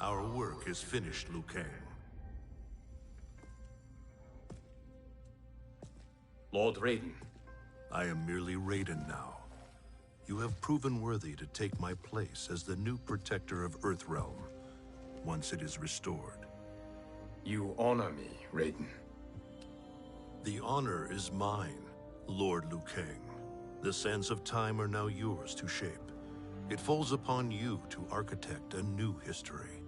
Our work is finished, Liu Kang. Lord Raiden. I am merely Raiden now. You have proven worthy to take my place as the new protector of Earthrealm, once it is restored. You honor me, Raiden. The honor is mine, Lord Liu Kang. The sands of time are now yours to shape. It falls upon you to architect a new history.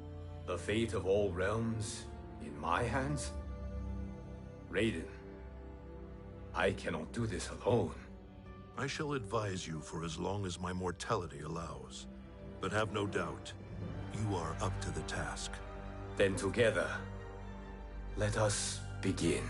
The fate of all realms in my hands? Raiden, I cannot do this alone. I shall advise you for as long as my mortality allows. But have no doubt, you are up to the task. Then together, let us begin.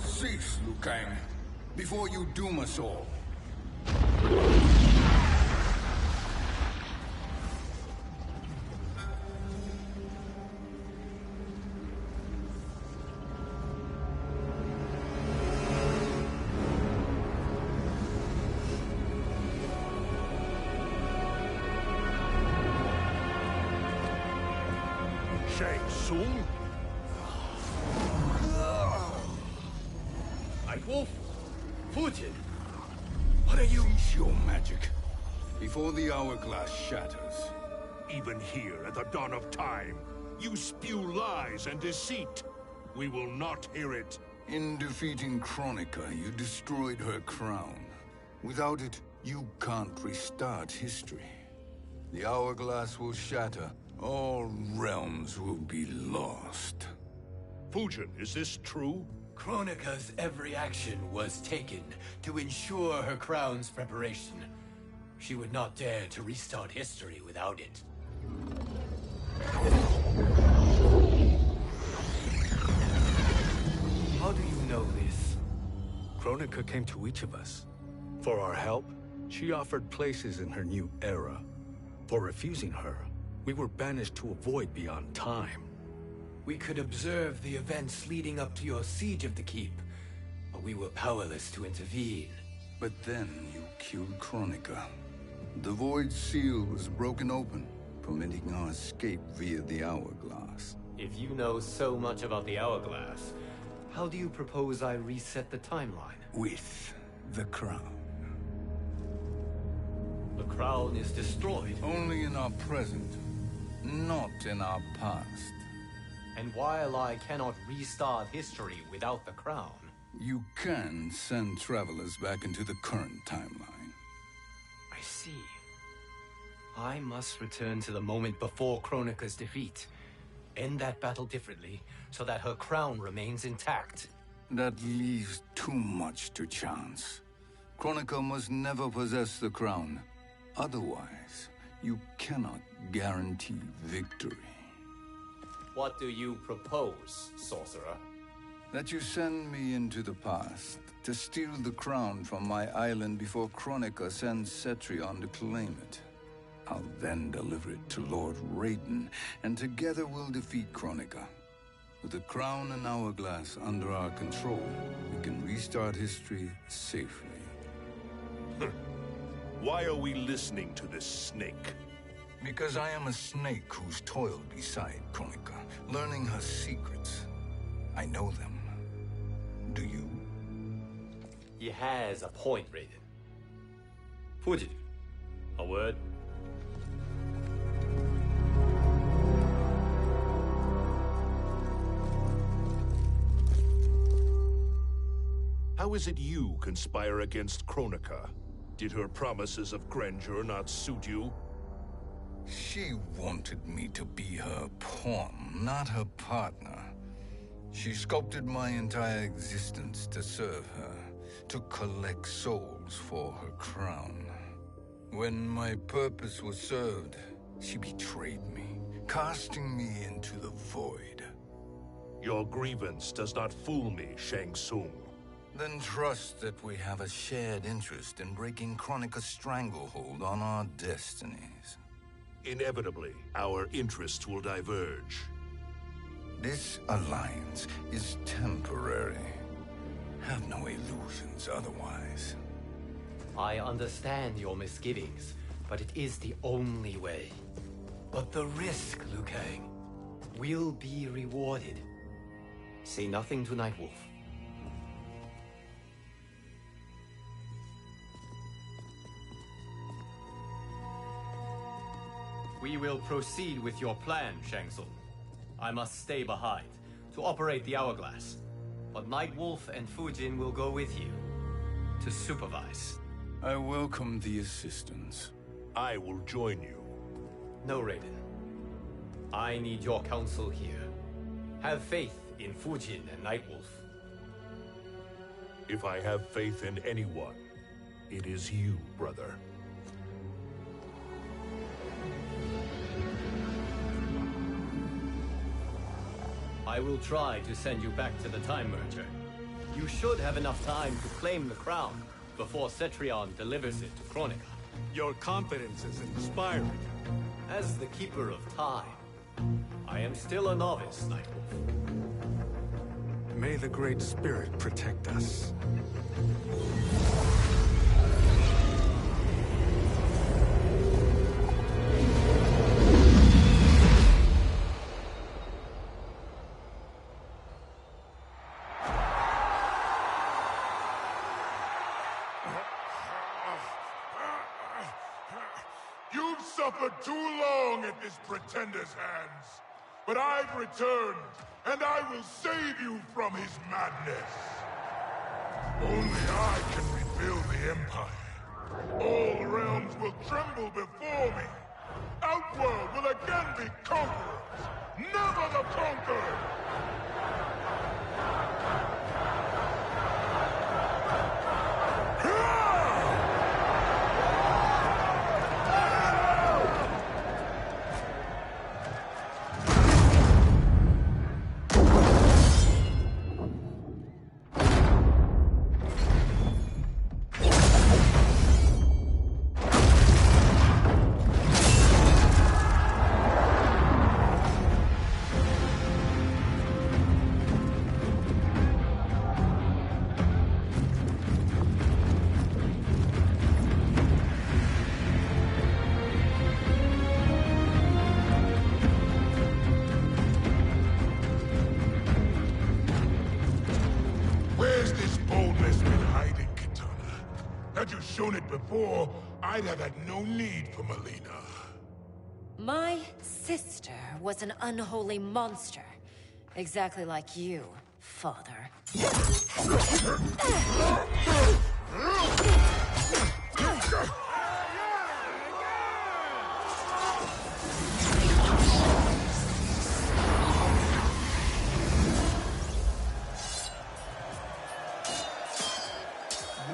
Cease, Liu Kang, before you doom us all. Shang Tsung? Wolf, Fujin, what are you? Cease your magic, before the hourglass shatters. Even here at the dawn of time, you spew lies and deceit. We will not hear it. In defeating Kronika, you destroyed her crown. Without it, you can't restart history. The hourglass will shatter. All realms will be lost. Fujin, is this true? Kronika's every action was taken to ensure her crown's preparation. She would not dare to restart history without it. How do you know this? Kronika came to each of us. For our help, she offered places in her new era. For refusing her, we were banished to a void beyond time. We could observe the events leading up to your siege of the keep, but we were powerless to intervene. But then you killed Kronika. The Void Seal was broken open, permitting our escape via the hourglass. If you know so much about the hourglass, how do you propose I reset the timeline? With the crown. The crown is destroyed. Only in our present, not in our past. And while I cannot restart history without the crown... You can send travelers back into the current timeline. I see. I must return to the moment before Kronika's defeat. End that battle differently, so that her crown remains intact. That leaves too much to chance. Kronika must never possess the crown. Otherwise, you cannot guarantee victory. What do you propose, sorcerer? That you send me into the past to steal the crown from my island before Kronika sends Cetrion to claim it. I'll then deliver it to Lord Raiden, and together we'll defeat Kronika. With the crown and hourglass under our control, we can restart history safely. Why are we listening to this snake? Because I am a snake who's toiled beside Kronika, learning her secrets. I know them. Do you? He has a point, Raiden. Fujin, a word? How is it you conspire against Kronika? Did her promises of grandeur not suit you? She wanted me to be her pawn, not her partner. She sculpted my entire existence to serve her, to collect souls for her crown. When my purpose was served, she betrayed me, casting me into the void. Your grievance does not fool me, Shang Tsung. Then trust that we have a shared interest in breaking Chronica's stranglehold on our destinies. Inevitably, our interests will diverge. This alliance is temporary. Have no illusions otherwise. I understand your misgivings, but it is the only way. But the risk, Liu Kang, will be rewarded. Say nothing to Nightwolf. We will proceed with your plan, Shang Tsung. I must stay behind to operate the Hourglass. But Nightwolf and Fujin will go with you to supervise. I welcome the assistance. I will join you. No, Raiden. I need your counsel here. Have faith in Fujin and Nightwolf. If I have faith in anyone, it is you, brother. I will try to send you back to the Time Merger. You should have enough time to claim the crown before Cetrion delivers it to Kronika. Your confidence is inspiring. As the Keeper of Time, I am still a novice, Nightwolf. May the Great Spirit protect us. You've suffered too long at this pretender's hands. But I've returned, and I will save you from his madness. Only I can rebuild the Empire. All realms will tremble before me. Outworld will again be conquerors, never the conquered! Had you shown it before, I'd have had no need for Melina. My sister was an unholy monster. Exactly like you, father.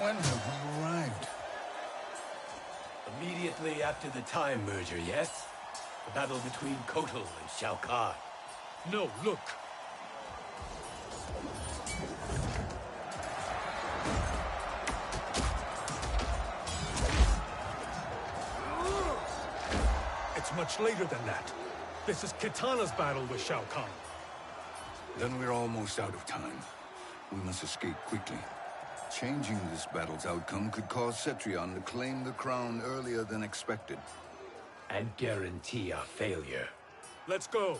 When have we arrived? Immediately after the Time Merger, yes? The battle between Kotal and Shao Kahn. No, look. It's much later than that. This is Kitana's battle with Shao Kahn. Then we're almost out of time. We must escape quickly. Changing this battle's outcome could cause Cetrion to claim the crown earlier than expected. And guarantee our failure. Let's go.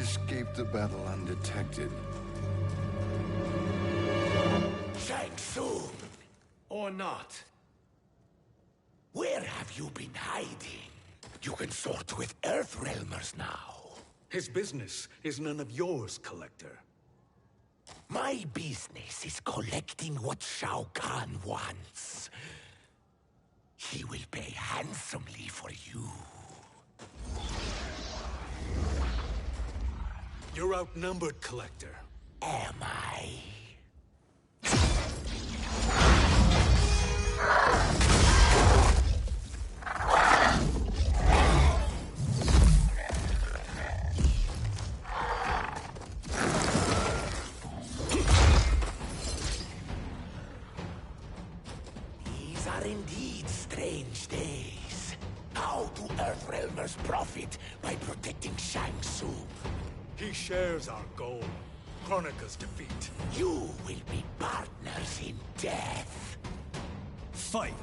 escaped the battle undetected. Shang Tsung! Or not. Where have you been hiding? You can sort with Earthrealmers now. His business is none of yours, Collector. My business is collecting what Shao Kahn wants. He will pay handsomely for you. You're outnumbered, Collector. Am I? These are indeed strange days. How do Earthrealmers profit by protecting Shang Tsung? He shares our goal. Kronika's defeat. You will be partners in death. Fight!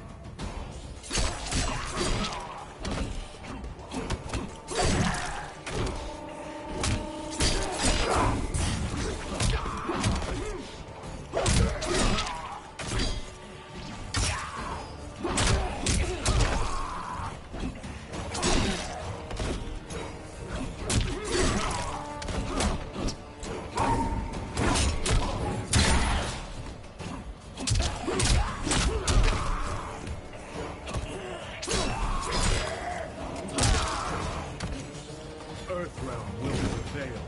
Earthrealm will prevail.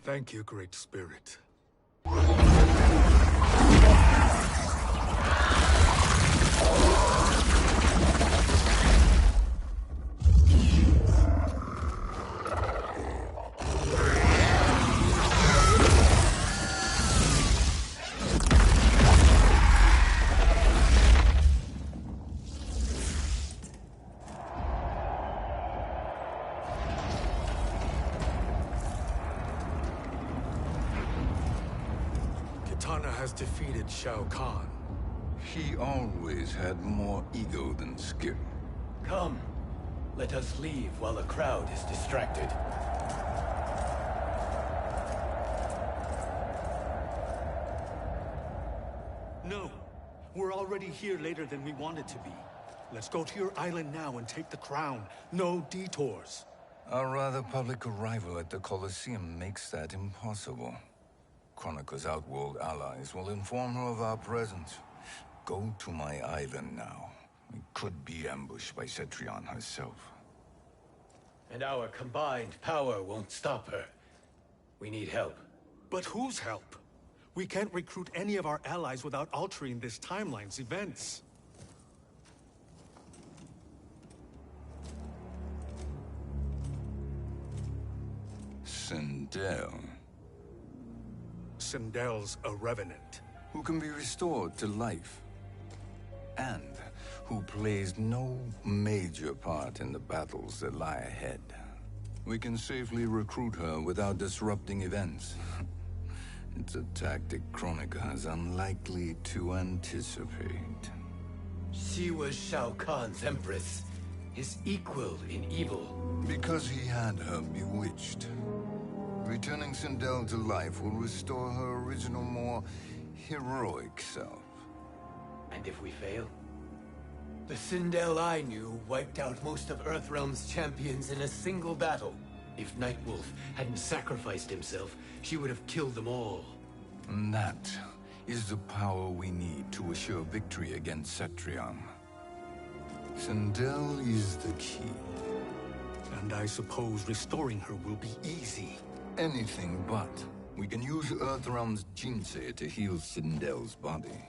Thank you, Great Spirit. Kitana has defeated Shao Kahn. He always had more ego than skill. Come, let us leave while the crowd is distracted. No, we're already here later than we wanted to be. Let's go to your island now and take the crown. No detours. Our rather public arrival at the Colosseum makes that impossible. Kronika's outworld allies will inform her of our presence. Go to my island now. We could be ambushed by Cetrion herself. And our combined power won't stop her. We need help. But whose help? We can't recruit any of our allies without altering this timeline's events. Sindel, Sindel's a revenant. who can be restored to life, and who plays no major part in the battles that lie ahead. We can safely recruit her without disrupting events. It's a tactic Kronika is unlikely to anticipate. She was Shao Kahn's empress, his equal in evil. Because he had her bewitched. Returning Sindel to life will restore her original, more heroic self. And if we fail? The Sindel I knew wiped out most of Earthrealm's champions in a single battle. If Nightwolf hadn't sacrificed himself, she would have killed them all. And that is the power we need to assure victory against Cetrion. Sindel is the key. And I suppose restoring her will be easy. Anything but. We can use Earthrealm's Jinsei to heal Sindel's body.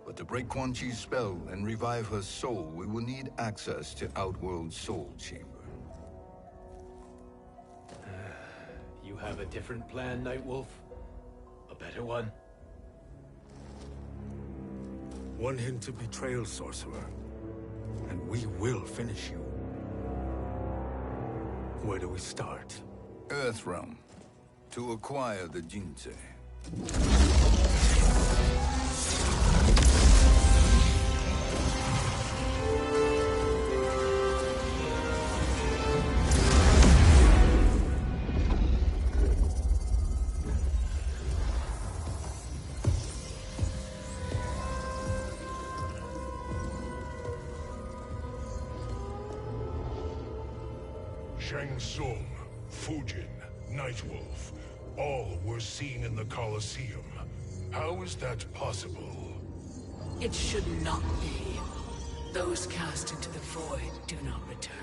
But to break Quan Chi's spell and revive her soul, we will need access to Outworld's Soul Chamber. You have a different plan, Nightwolf? A better one? One hint of betrayal, Sorcerer, and we will finish you. Where do we start? Earthrealm. To acquire the Jinsei. Shang Tsung, Fujin, Nightwolf, all were seen in the Colosseum. How is that possible? It should not be. Those cast into the void do not return.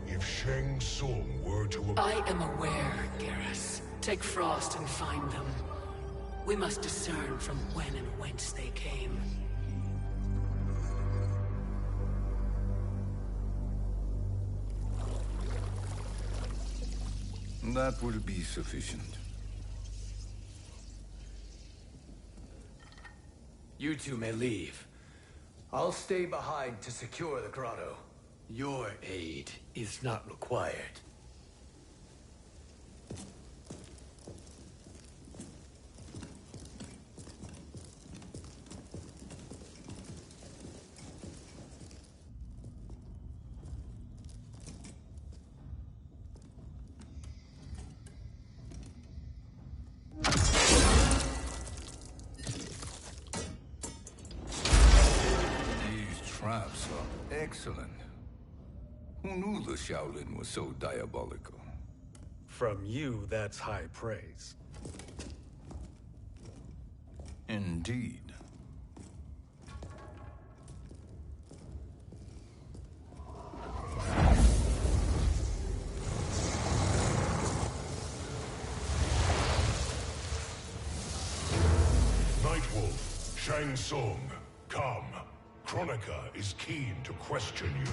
If Shang Tsung were to... I am aware, Garrus. Take Frost and find them. We must discern from when and whence they came. That will be sufficient. You two may leave. I'll stay behind to secure the grotto. Your aid is not required. Traps are excellent. Who knew the Shaolin was so diabolical? From you, that's high praise. Indeed. Nightwolf, Shang Tsung, come. Kronika is keen to question you.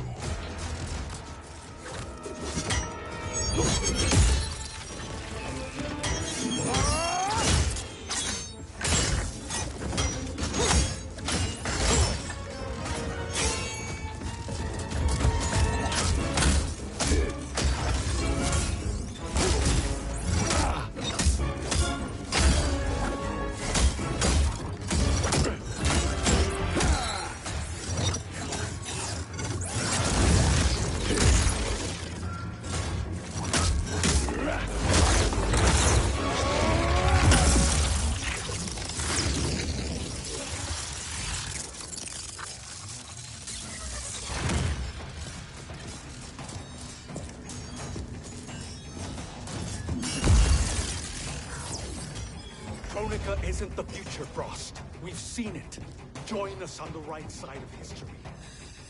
Kronika isn't the future, Frost. We've seen it. Join us on the right side of history.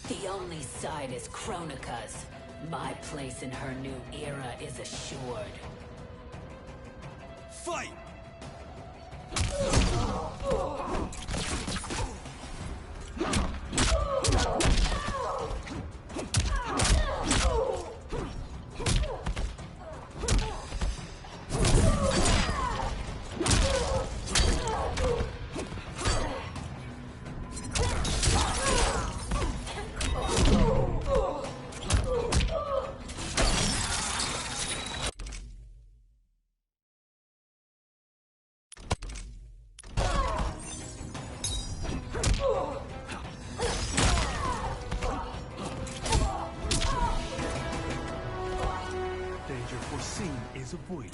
The only side is Kronika's. My place in her new era is assured. Fight! Danger foreseen is avoided.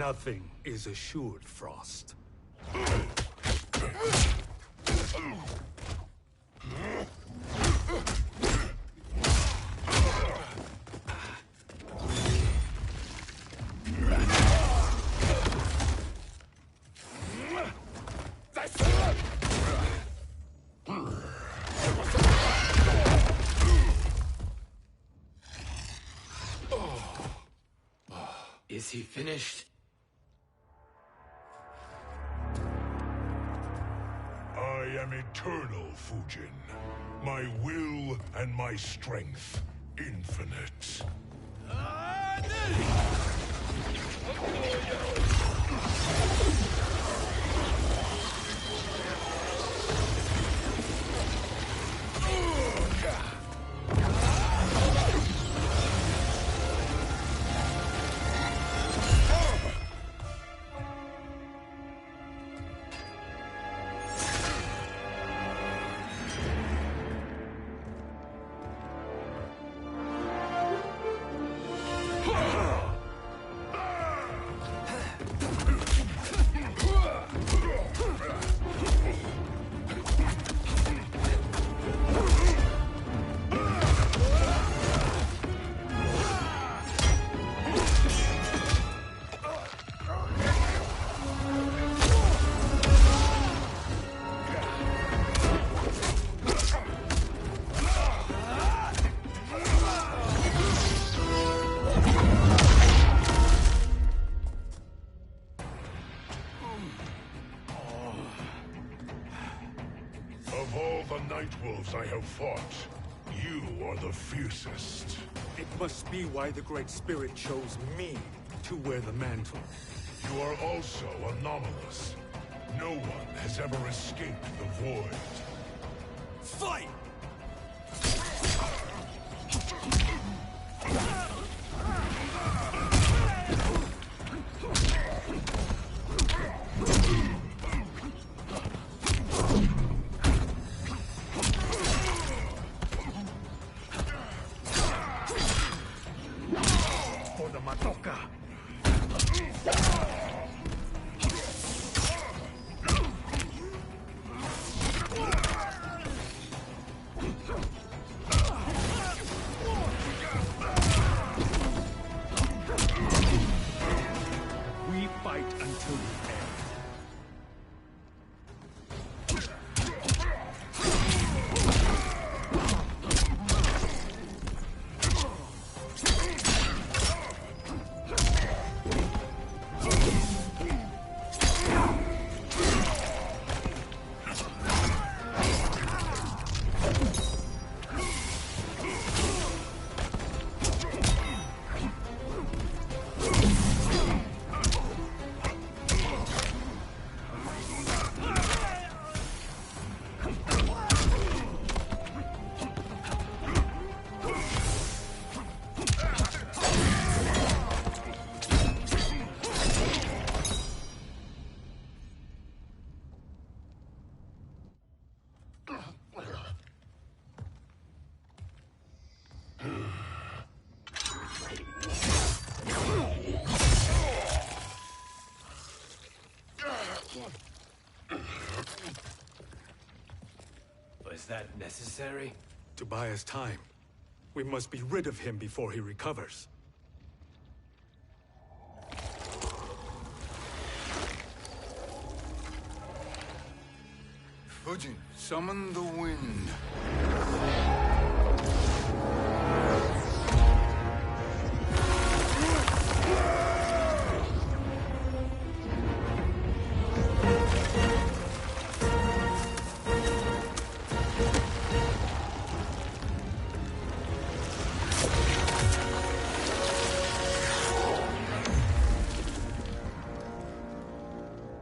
Nothing is assured, Frost. Is he finished? I am eternal, Fujin. My will and my strength, infinite. Of all the Night Wolves I have fought, you are the fiercest. It must be why the Great Spirit chose me to wear the mantle. You are also anomalous. No one has ever escaped the void. Fight! For the Matoka! We fight until the end. Was that necessary? To buy us time. We must be rid of him before he recovers. Fujin, summon the wind.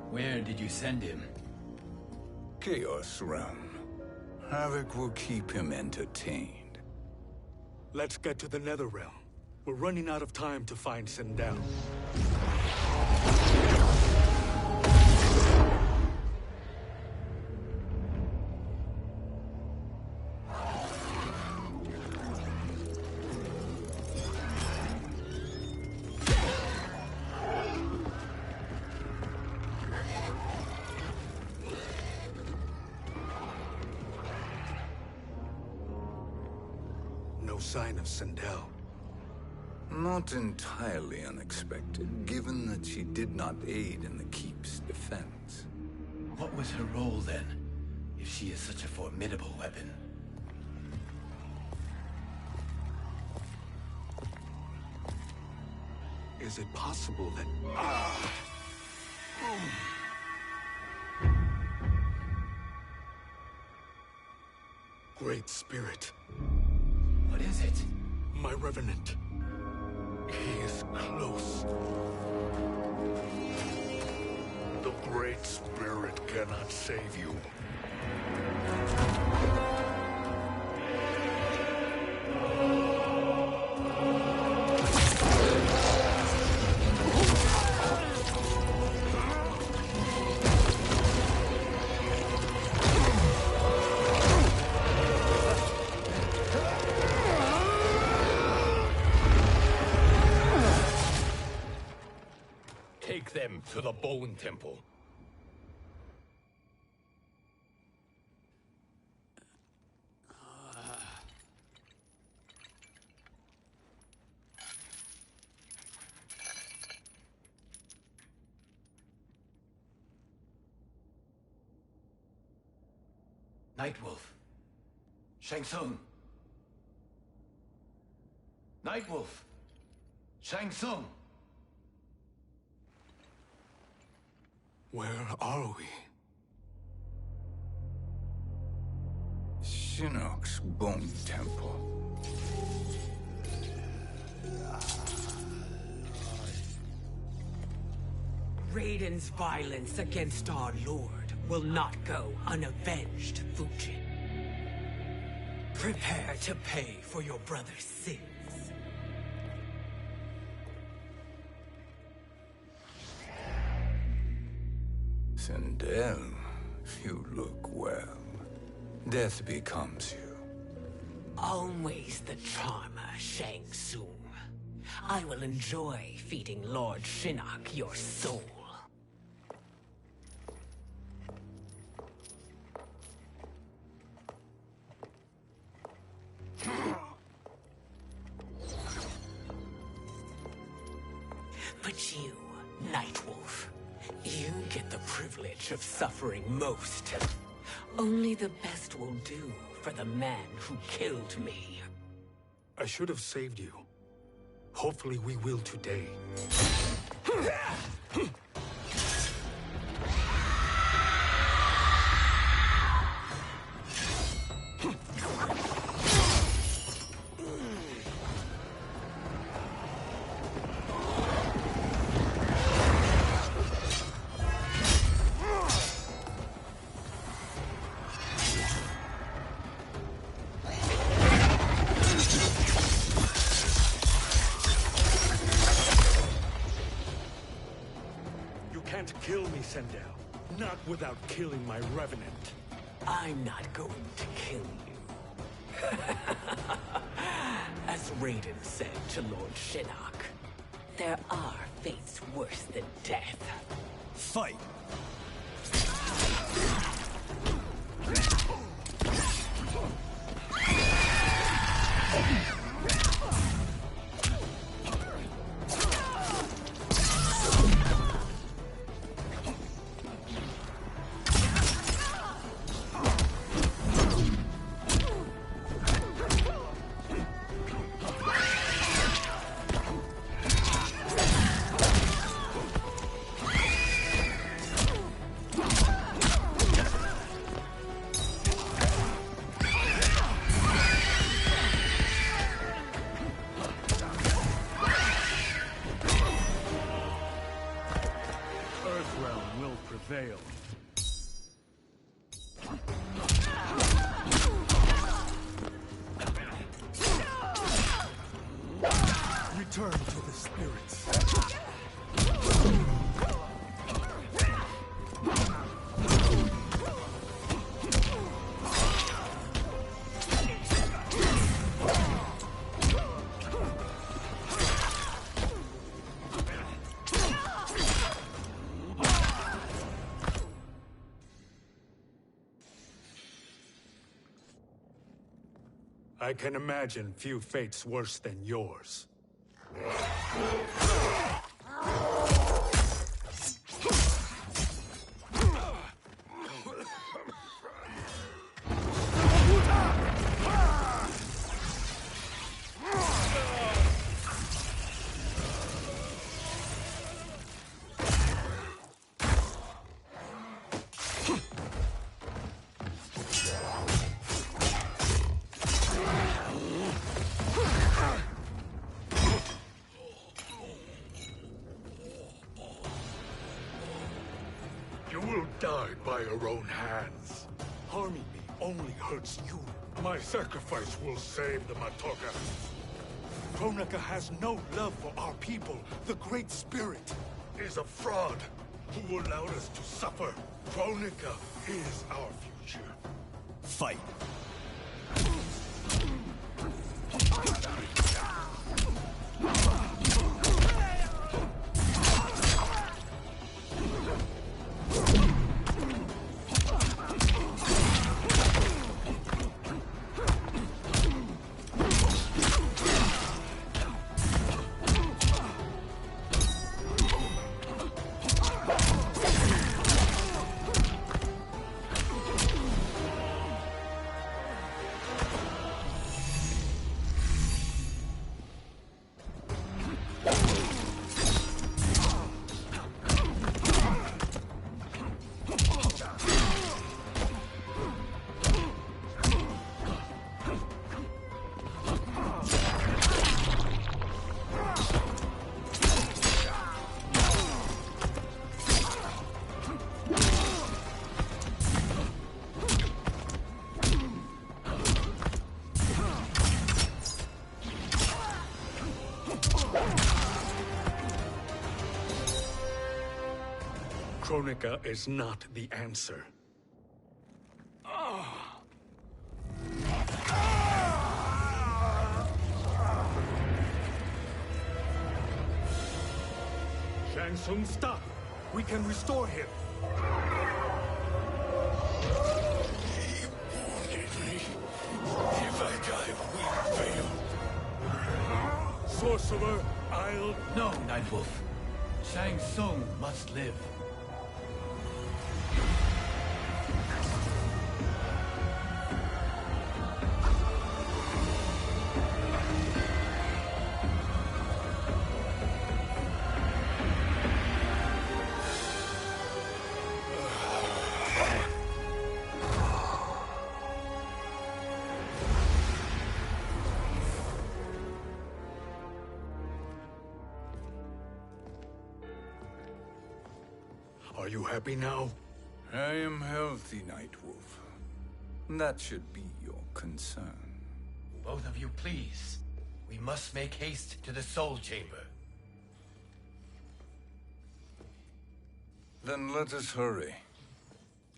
Where did you send him? Chaos Realm. Havoc will keep him entertained. Let's get to the Netherrealm. We're running out of time to find Sindel. no sign of Sindel. Not entirely unexpected, given that she did not aid in the Keep's defense. What was her role then, if she is such a formidable weapon? Is it possible that... Great Spirit. What is it? My Revenant. He is close. The Great Spirit cannot save you. Take them to the Bone Temple. Nightwolf. Shang Tsung. Nightwolf. Shang Tsung. Where are we? Shinnok's Bone Temple. Raiden's violence against our Lord will not go unavenged, Fujin. Prepare to pay for your brother's sins. Sindel, you look well. Death becomes you. Always the charmer, Shang Tsung. I will enjoy feeding Lord Shinnok your soul. But you, Nightwolf, you get the privilege of suffering most. Only the best will do for the man who killed me. I should have saved you. Hopefully we will today. Kill me, Sindel. Not without killing my Revenant. I'm not going to kill you. As Raiden said to Lord Shinnok, there are fates worse than death. Fight! Prevail. Return to the spirits. I can imagine few fates worse than yours. You will die by your own hands. Harming me only hurts you. My sacrifice will save the Matoka. Kronika has no love for our people. The Great Spirit Is a fraud who allowed us to suffer. Kronika is our future. Fight. Kronika is not the answer. Shang Tsung, stop! We can restore him. If I die, we fail. Sorcerer, I'll... No, Nightwolf. Shang Tsung must live. Are you happy now? I am healthy, Nightwolf. That should be your concern. Both of you, please. We must make haste to the Soul Chamber. Then let us hurry.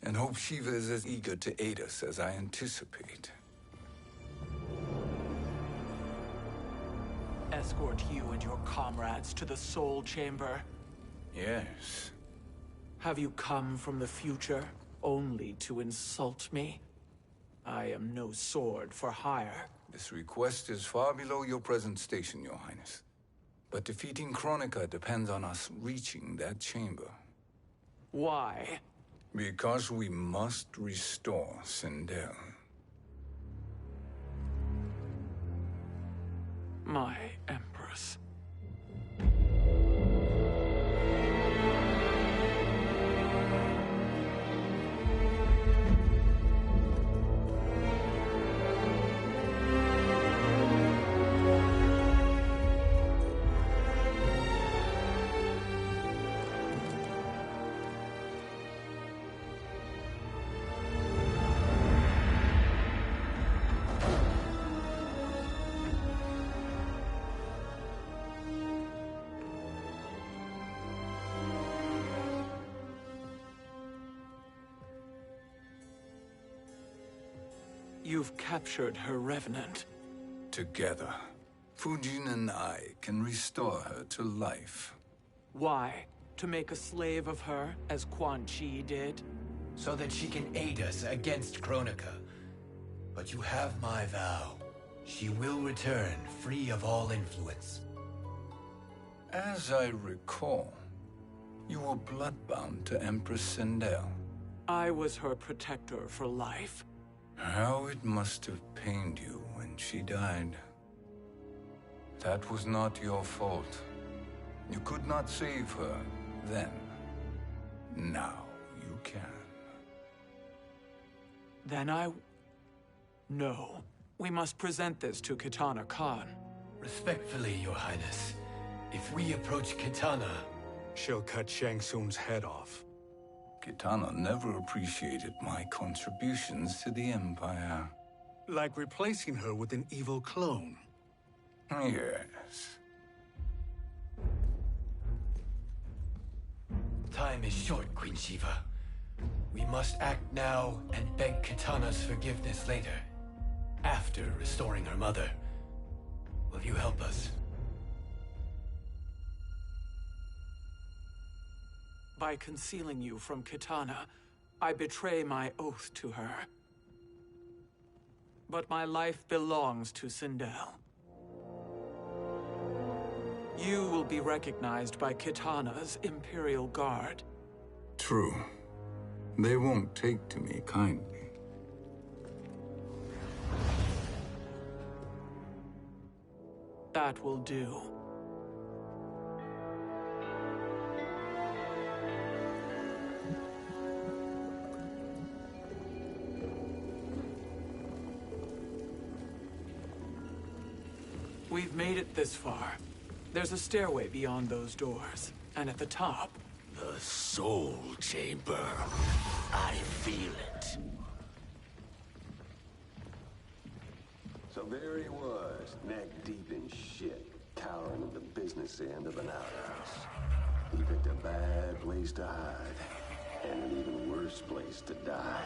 And hope Shiva is as eager to aid us as I anticipate. Escort you and your comrades to the Soul Chamber. Yes. Have you come from the future only to insult me? I am no sword for hire. This request is far below your present station, Your Highness. But defeating Kronika depends on us reaching that chamber. Why? Because we must restore Sindel. My Empress. You've captured her revenant. Together, Fujin and I can restore her to life. Why? To make a slave of her, as Quan Chi did? So that she can aid us against Kronika. But you have my vow. She will return, free of all influence. As I recall, you were bloodbound to Empress Sindel. I was her protector for life. How it must have pained you when she died. That was not your fault. You could not save her then. Now you can. Then No. We must present this to Kitana Khan. Respectfully, Your Highness, if we approach Kitana... She'll cut Shang Tsung's head off. Kitana never appreciated my contributions to the Empire. Like replacing her with an evil clone. Yes. Time is short, Queen Shiva. We must act now and beg Kitana's forgiveness later. After restoring her mother. Will you help us? By concealing you from Kitana, I betray my oath to her. But my life belongs to Sindel. You will be recognized by Kitana's Imperial Guard. True. They won't take to me kindly. That will do. We've made it this far. There's a stairway beyond those doors, and at the top... The Soul Chamber. I feel it. So there he was, neck deep in shit, cowering at the business end of an outhouse. He picked a bad place to hide, and an even worse place to die.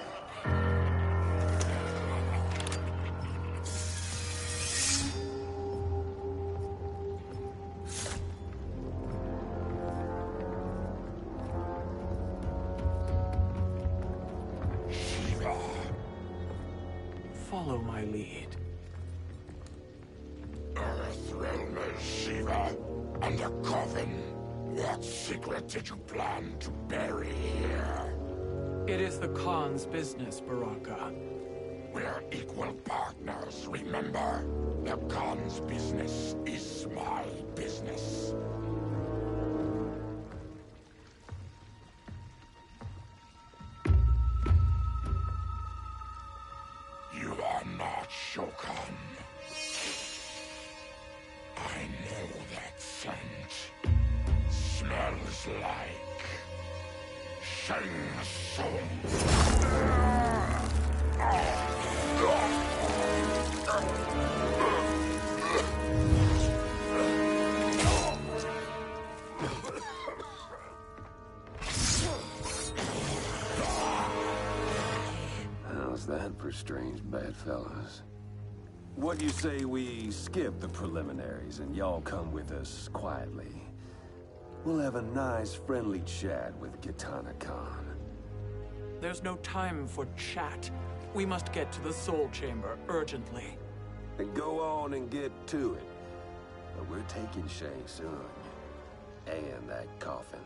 Follow my lead. Earthrealm is Shiva, and a coffin. What secret did you plan to bury here? It is the Khan's business, Baraka. We're equal partners, remember? The Khan's business is my business. You are not Shokan. I know that scent. Smells like... Shang Tsung. How's that for strange bedfellows? What do you say we skip the preliminaries and y'all come with us quietly? We'll have a nice, friendly chat with Kitana Khan. There's no time for chat. We must get to the Soul Chamber urgently. Then go on and get to it. But we're taking Shang Tsung. And that coffin.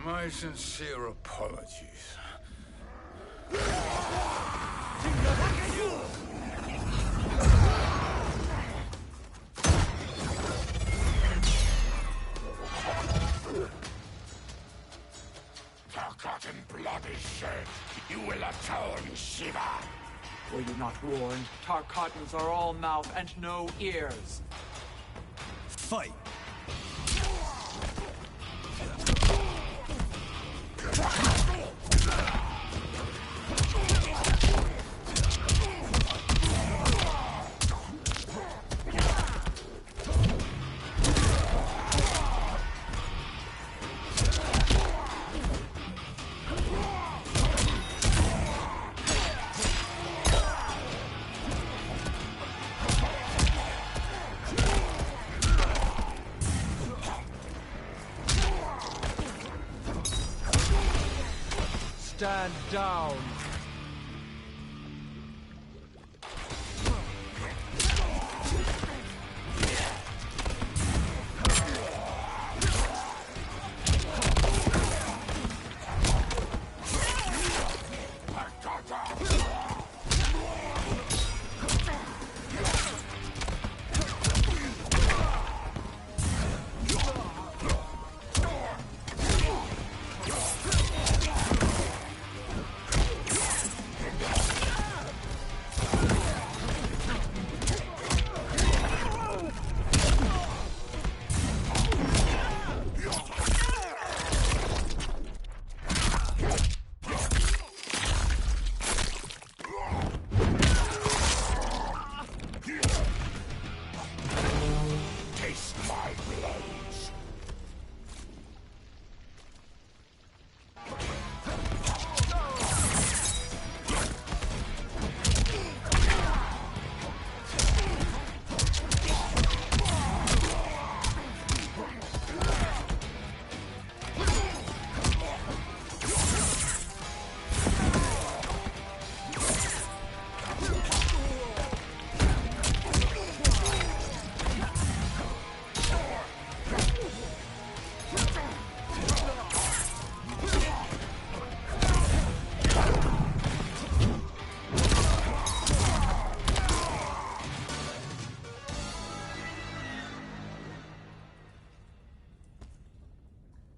My sincere apologies. Forgotten blood is shed. You will atone, Shiva. Were you not warned? Tarkatans are all mouth and no ears. Fight! stand down.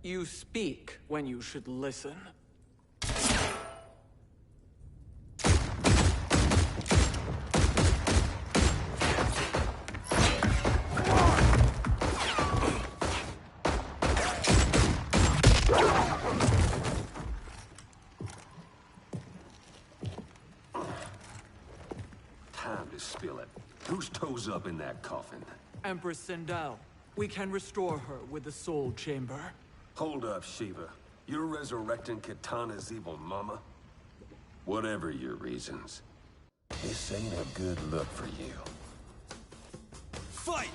You speak when you should listen. Time to spill it. Whose toes up in that coffin? Empress Sindel. We can restore her with the Soul Chamber. Hold up, Shiva. You're resurrecting Kitana's evil mama? Whatever your reasons, this ain't a good look for you. Fight!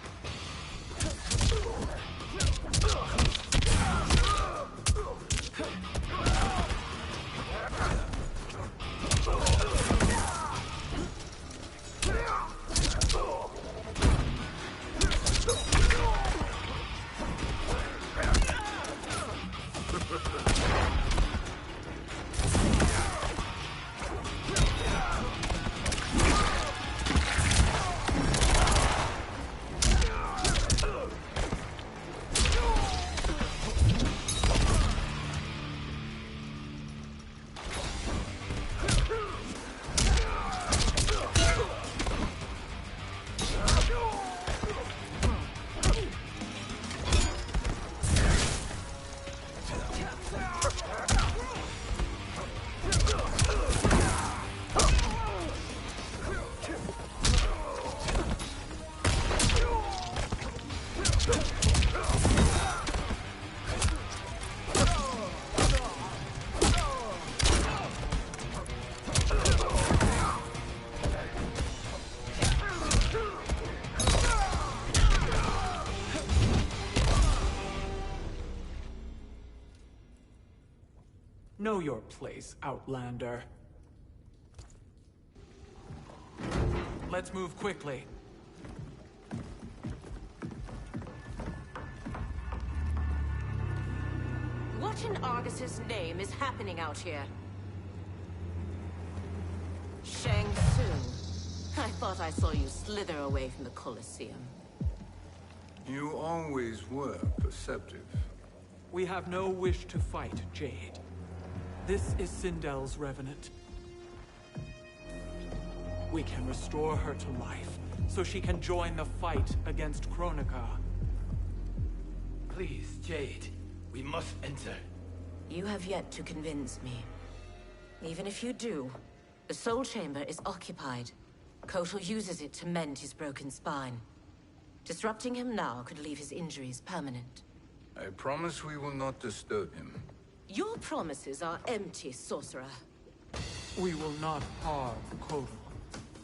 Know your place, Outlander. Let's move quickly. What in Argus's name is happening out here? Shang Tsung. I thought I saw you slither away from the Colosseum. You always were perceptive. We have no wish to fight, Jade. This is Sindel's revenant. We can restore her to life, so she can join the fight against Kronika. Please, Jade. We must enter. You have yet to convince me. Even if you do, the Soul Chamber is occupied. Kotal uses it to mend his broken spine. Disrupting him now could leave his injuries permanent. I promise we will not disturb him. Your promises are empty, sorcerer. We will not harm Kotal.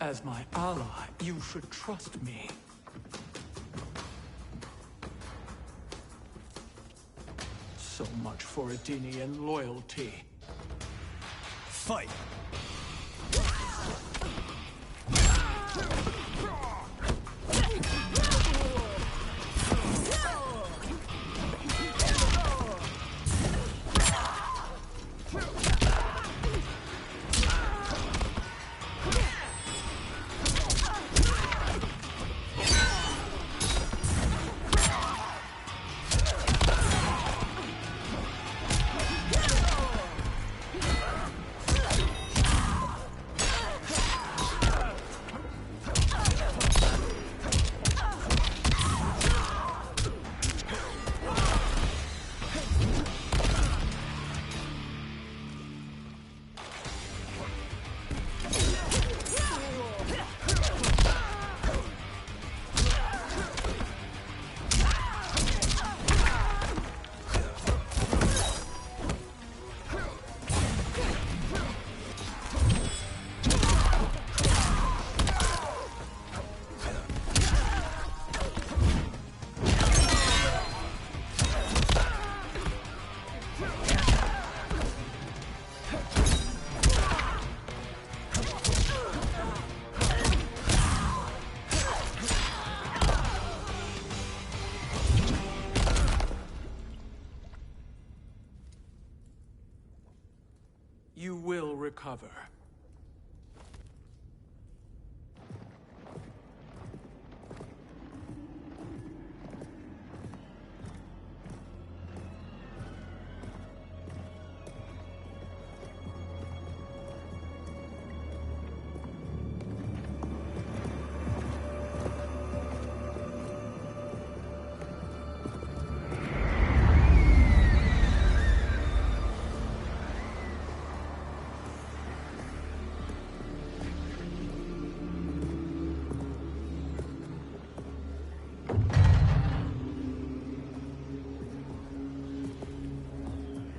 As my ally, you should trust me. So much for Edenian loyalty. Fight! You will recover.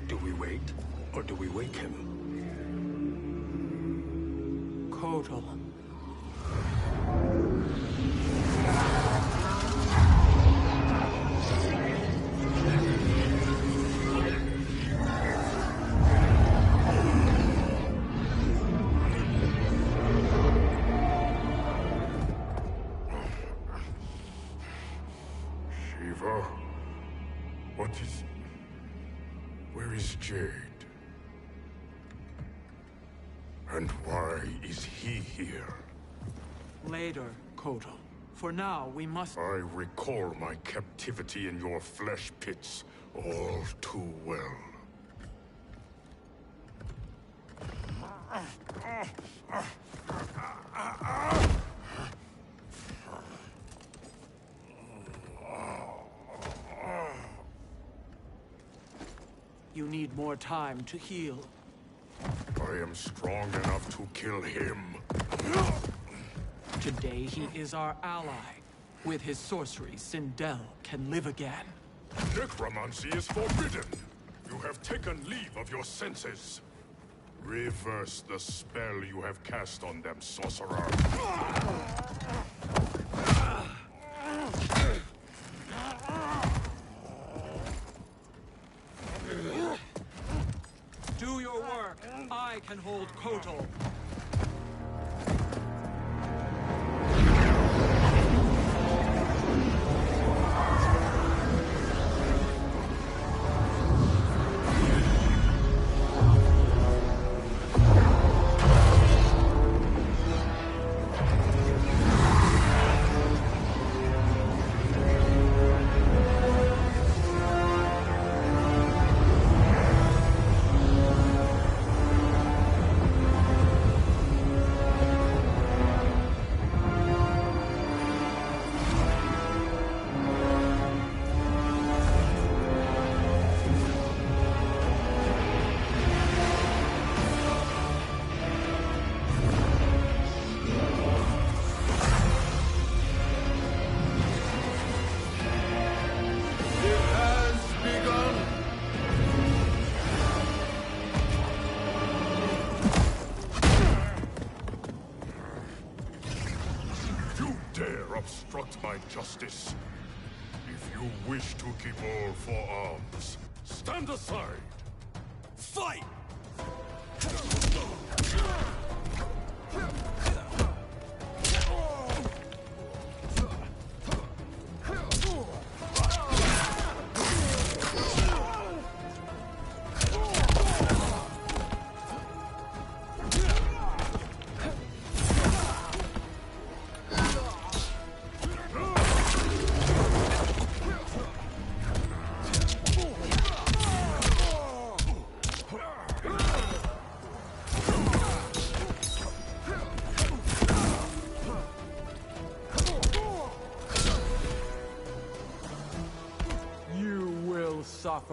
Do we wait, or do we wake him? Kotal. Shiva? What is... Where is Jade? And why is he here? Later, Kotal. For now, we must... I recall my captivity in your flesh pits all too well. You need more time to heal. I am strong enough to kill him. Today he is our ally. With his sorcery, Sindel can live again. Necromancy is forbidden. You have taken leave of your senses. Reverse the spell you have cast on them, sorcerer. Do your work. I can hold Kotal. Obstruct my justice. If you wish to keep all four arms, stand aside. Fight!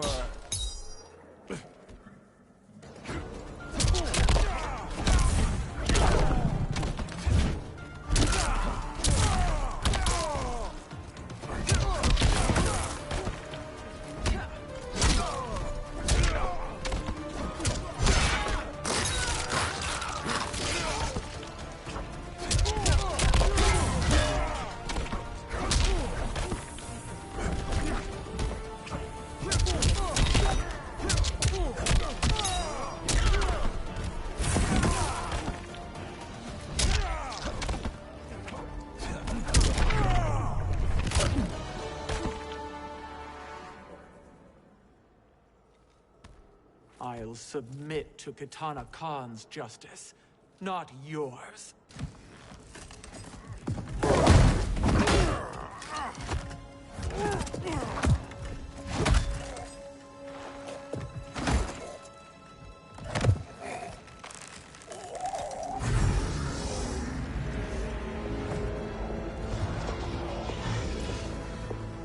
suffer. I'll submit to Kitana Khan's justice, not yours.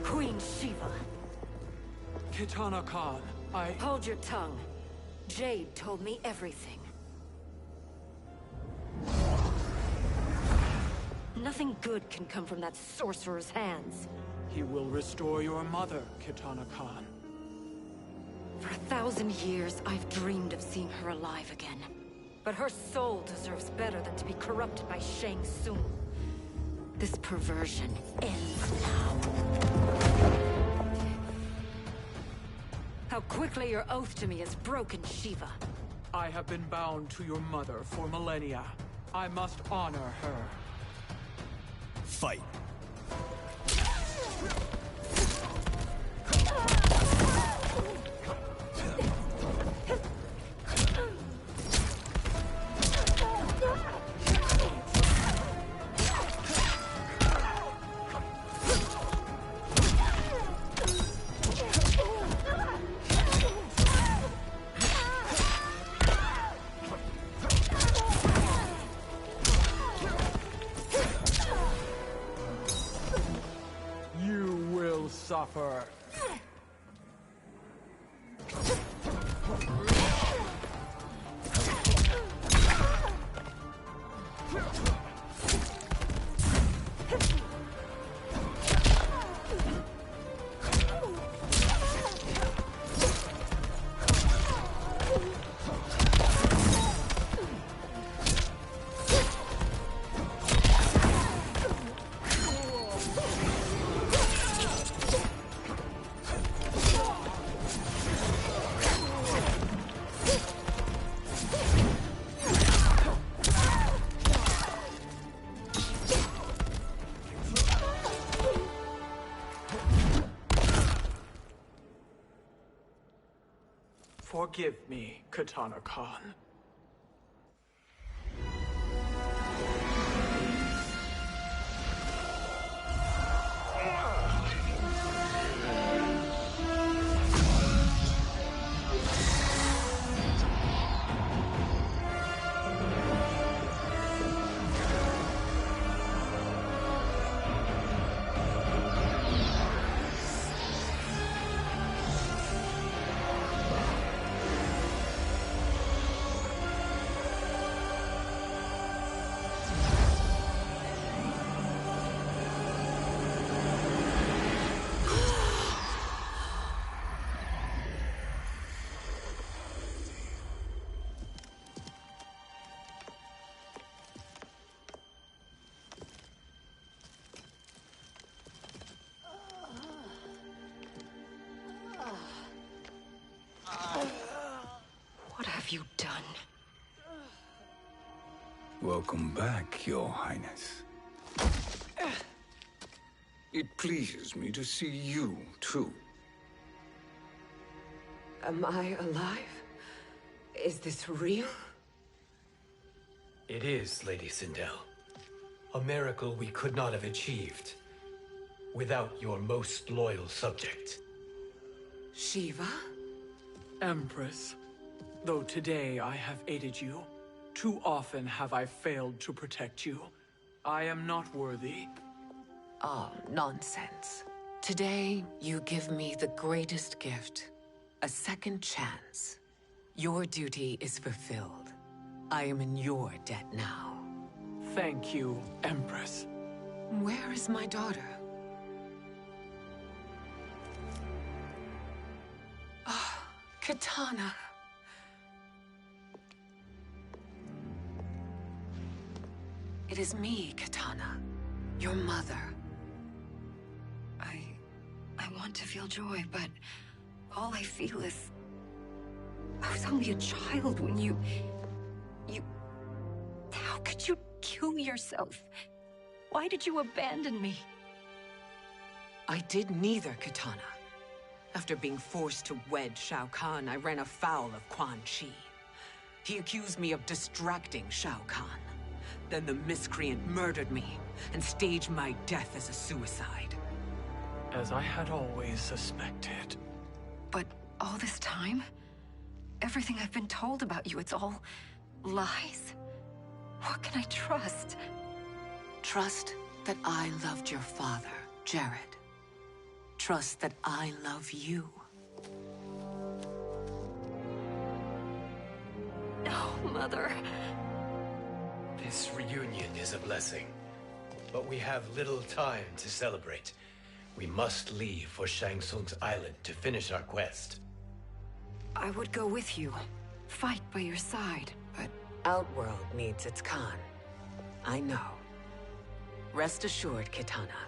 Queen Shiva. Kitana Khan, Hold your tongue. Jade told me everything. Nothing good can come from that sorcerer's hands. He will restore your mother, Kitana Khan. For 1,000 years, I've dreamed of seeing her alive again. But her soul deserves better than to be corrupted by Shang Tsung. This perversion ends now. How quickly your oath to me is broken, Shiva. I have been bound to your mother for millennia. I must honor her. Fight. Suffer. Forgive me, Kitana Khan. What have you done? Welcome back, Your Highness. It pleases me to see you, too. Am I alive? Is this real? It is, Lady Sindel. A miracle we could not have achieved without your most loyal subject. Shiva? Empress, though today I have aided you, too often have I failed to protect you. I am not worthy. Oh, nonsense. Today, you give me the greatest gift. A second chance. Your duty is fulfilled. I am in your debt now. Thank you, Empress. Where is my daughter? Ah, Katana. It is me, Katana. Your mother. I want to feel joy, but all I feel is... I was only a child when you... How could you kill yourself? Why did you abandon me? I did neither, Katana. After being forced to wed Shao Kahn, I ran afoul of Quan Chi. He accused me of distracting Shao Kahn. Then the miscreant murdered me and staged my death as a suicide. As I had always suspected. But all this time? Everything I've been told about you, it's all lies? What can I trust? Trust that I loved your father, Jared. Trust that I love you. No, Mother. This reunion is a blessing, but we have little time to celebrate. We must leave for Shang Tsung's island to finish our quest. I would go with you, fight by your side, but... Outworld needs its Khan. I know. Rest assured, Kitana.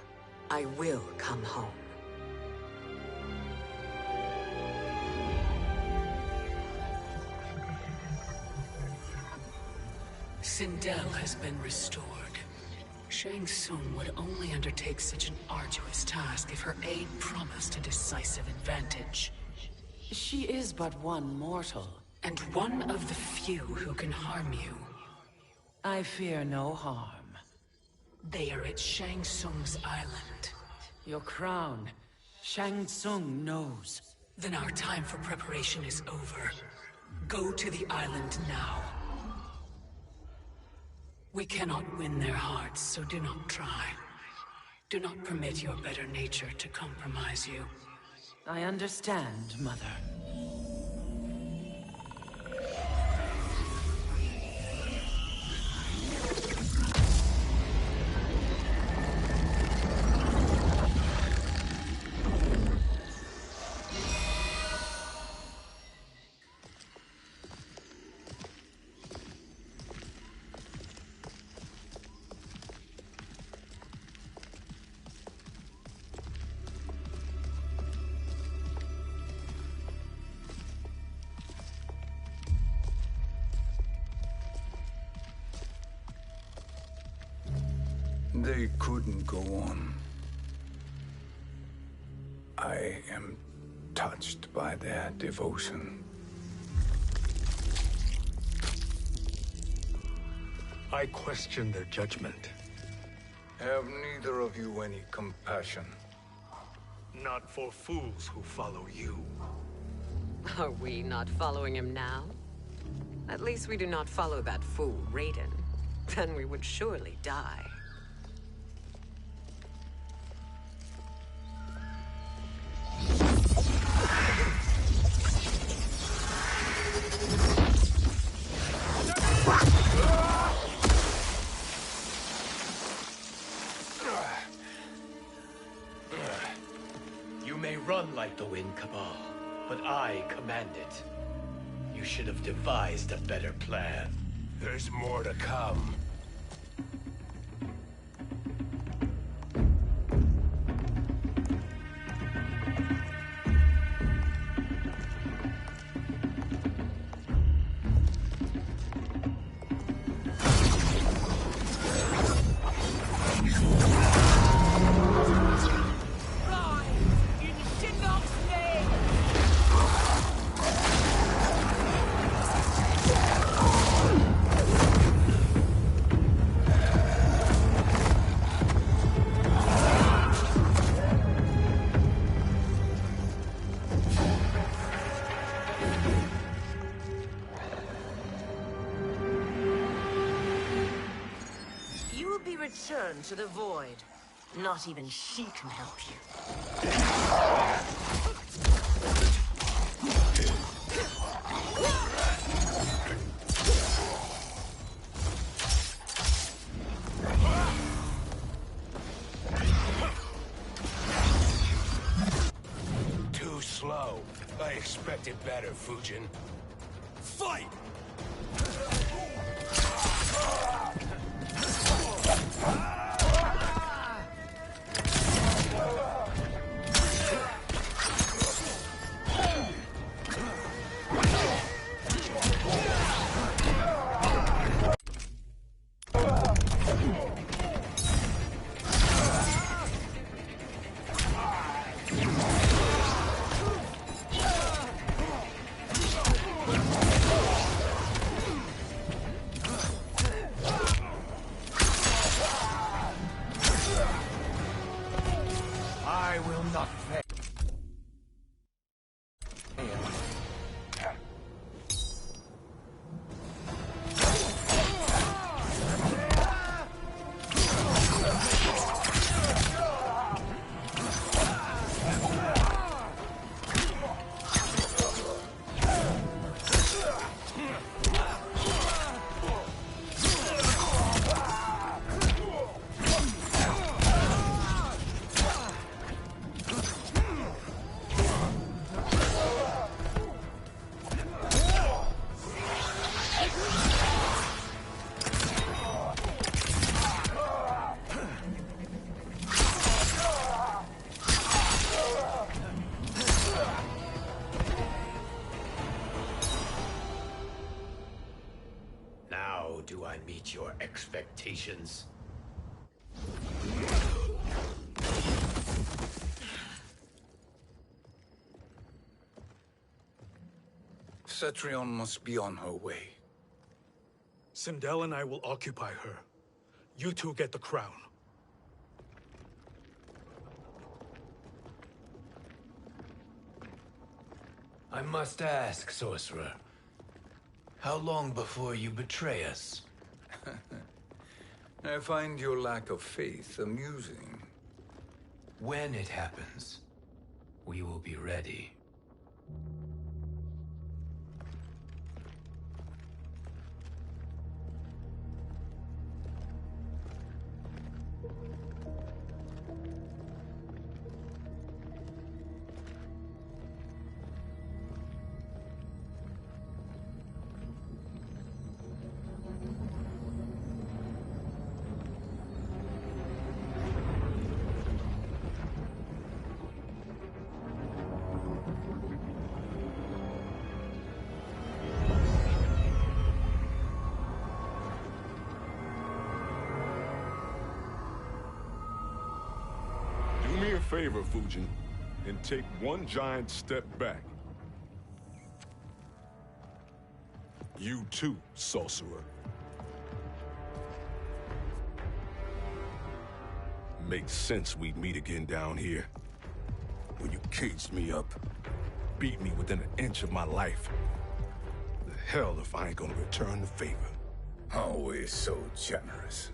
I will come home. Sindel has been restored. Shang Tsung would only undertake such an arduous task if her aid promised a decisive advantage. She is but one mortal, and one of the few who can harm you. I fear no harm. They are at Shang Tsung's island. Your crown, Shang Tsung knows. Then our time for preparation is over. Go to the island now. We cannot win their hearts, so do not try. Do not permit your better nature to compromise you. I understand, Mother. They couldn't go on. I am touched by their devotion. I question their judgment. Have neither of you any compassion? Not for fools who follow you. Are we not following him now? At least we do not follow that fool, Raiden. Then we would surely die. You may run like the wind, Cabal, but I command it. You should have devised a better plan. There's more to come. Return to the void. Not even she can help you. expected better, Fujin. Fight! I will not fail. Now do I meet your expectations? Cetrion must be on her way. Sindel and I will occupy her. You two get the crown. I must ask, sorcerer. How long before you betray us? I find your lack of faith amusing. When it happens, we will be ready. Do me a favor, Fujin, and take one giant step back. You too, sorcerer. Makes sense we'd meet again down here. When you caged me up, beat me within an inch of my life. The hell if I ain't gonna return the favor. Always so generous.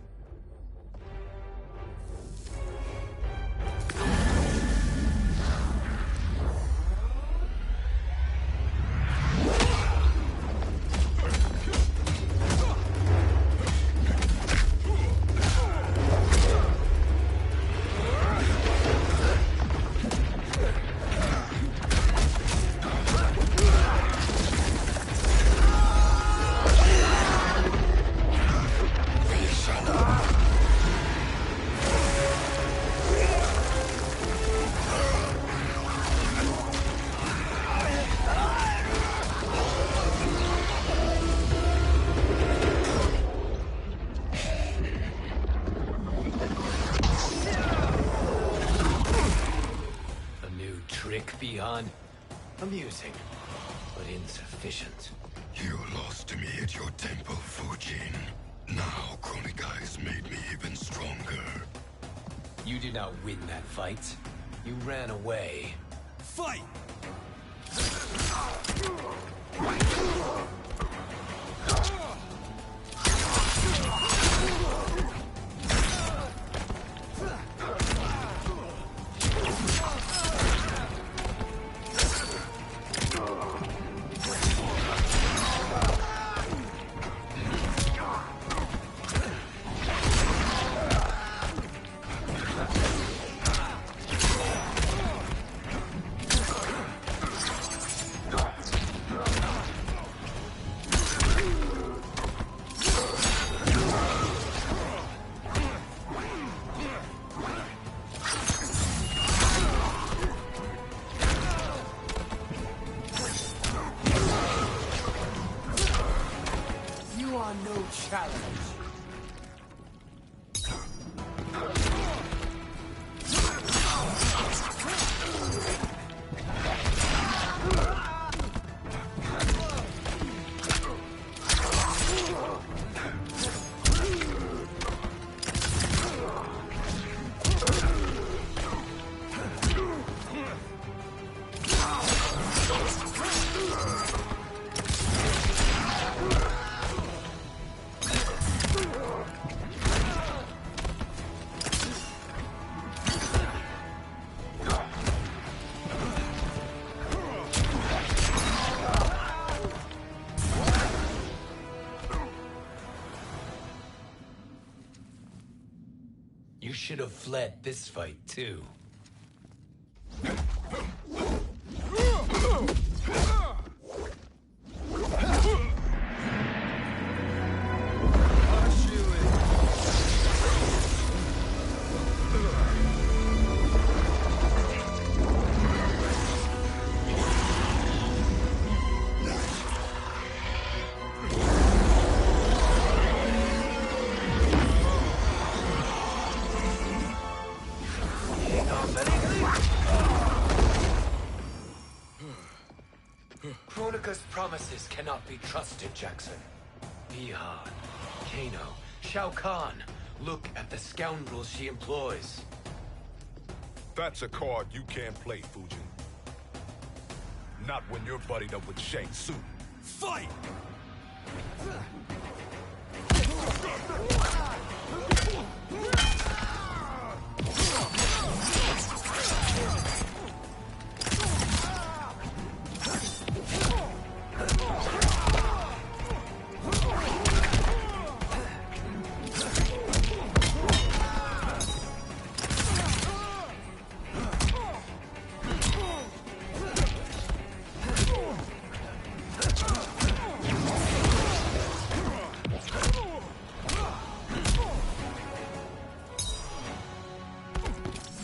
Beyond amusing, but insufficient. You lost to me at your temple, Fujin. Now Kronika has made me even stronger. You did not win that fight. You ran away. Fight! You are no challenge. You should have fled this fight, too. Kronika's promises cannot be trusted, Jackson. Bihan, Kano, Shao Kahn. Look at the scoundrels she employs. That's a card you can't play, Fujin. Not when you're buddied up with Shang Tsung. Fight!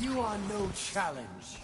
You are no challenge.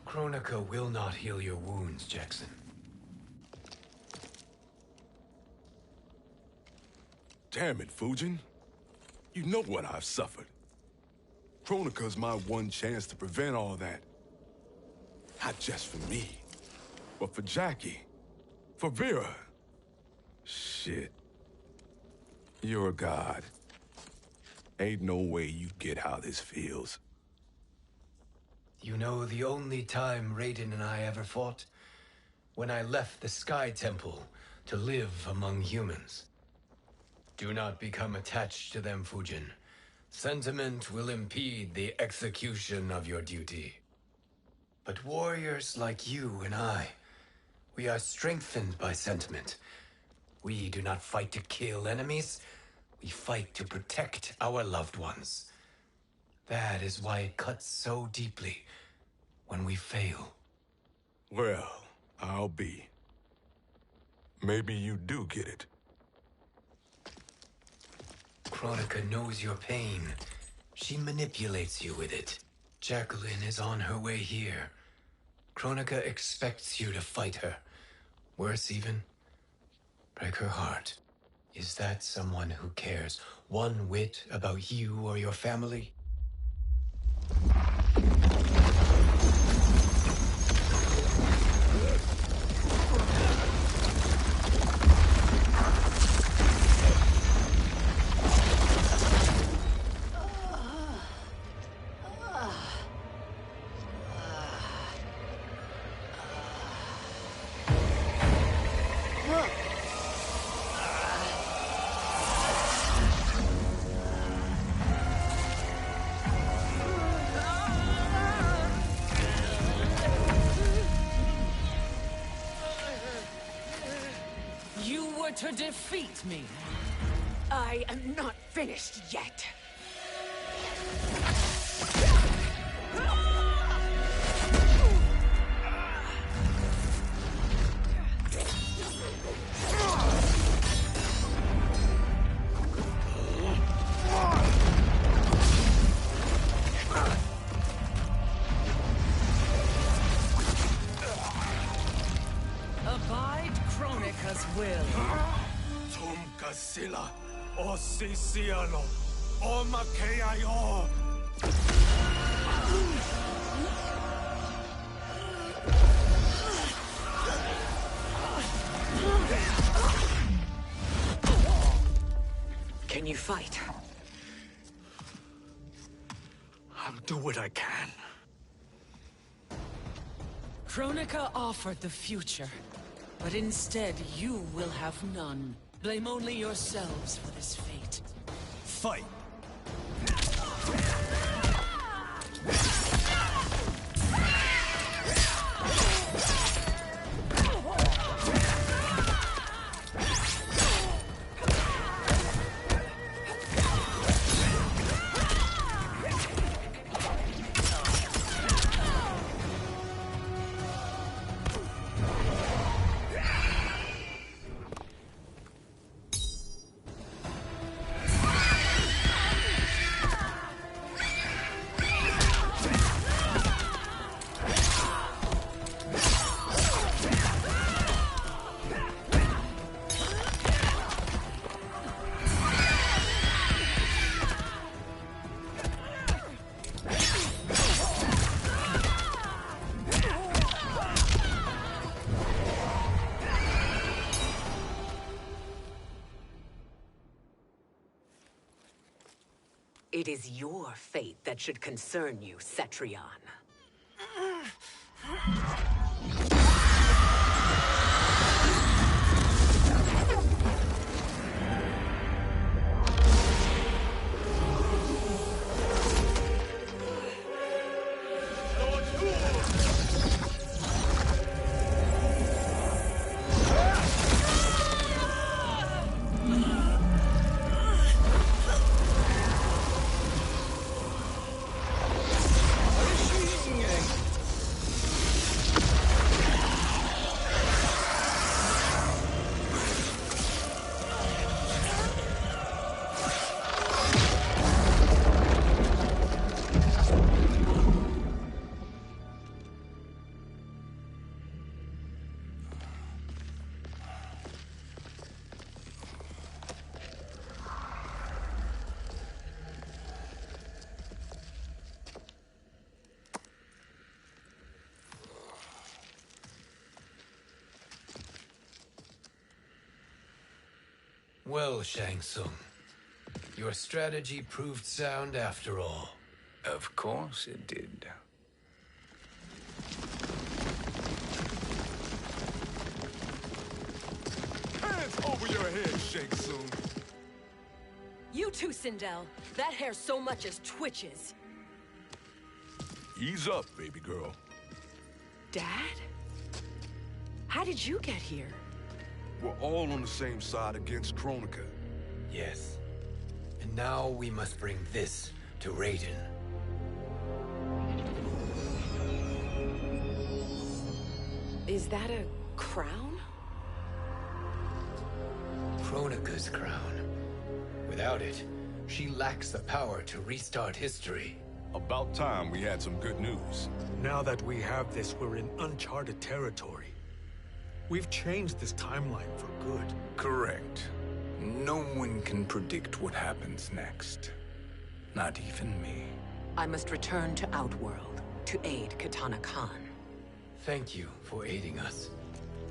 Kronika will not heal your wounds, Jackson. Damn it, Fujin. You know what I've suffered. Kronika's my one chance to prevent all that. Not just for me, but for Jackie, for Vera. Shit. You're a god. Ain't no way you get how this feels. You know the only time Raiden and I ever fought? When I left the Sky Temple to live among humans. Do not become attached to them, Fujin. Sentiment will impede the execution of your duty. But warriors like you and I, we are strengthened by sentiment. We do not fight to kill enemies. We fight to protect our loved ones. That is why it cuts so deeply when we fail. Well, I'll be. Maybe you do get it. Kronika knows your pain. She manipulates you with it. Jacqueline is on her way here. Kronika expects you to fight her. Worse even, break her heart. Is that someone who cares one whit about you or your family? power to defeat me. I am not finished yet. Abide Kronika's will. Tum kasila, o sisiano, o makeayo. Can you fight? I'll do what I can. Kronika offered the future, but instead you will have none. Blame only yourselves for this fate. Fight! It is your fate that should concern you, Cetrion. Well, Shang Tsung, your strategy proved sound after all. Of course it did. Hands over your head, Shang Tsung. You too, Sindel. That hair so much as twitches. Ease up, baby girl. Dad? How did you get here? We're all on the same side against Kronika. Yes. And now we must bring this to Raiden. Is that a crown? Kronika's crown. Without it, she lacks the power to restart history. About time we had some good news. Now that we have this, we're in uncharted territory. We've changed this timeline for good. Correct. No one can predict what happens next. Not even me. I must return to Outworld to aid Kitana Khan. Thank you for aiding us.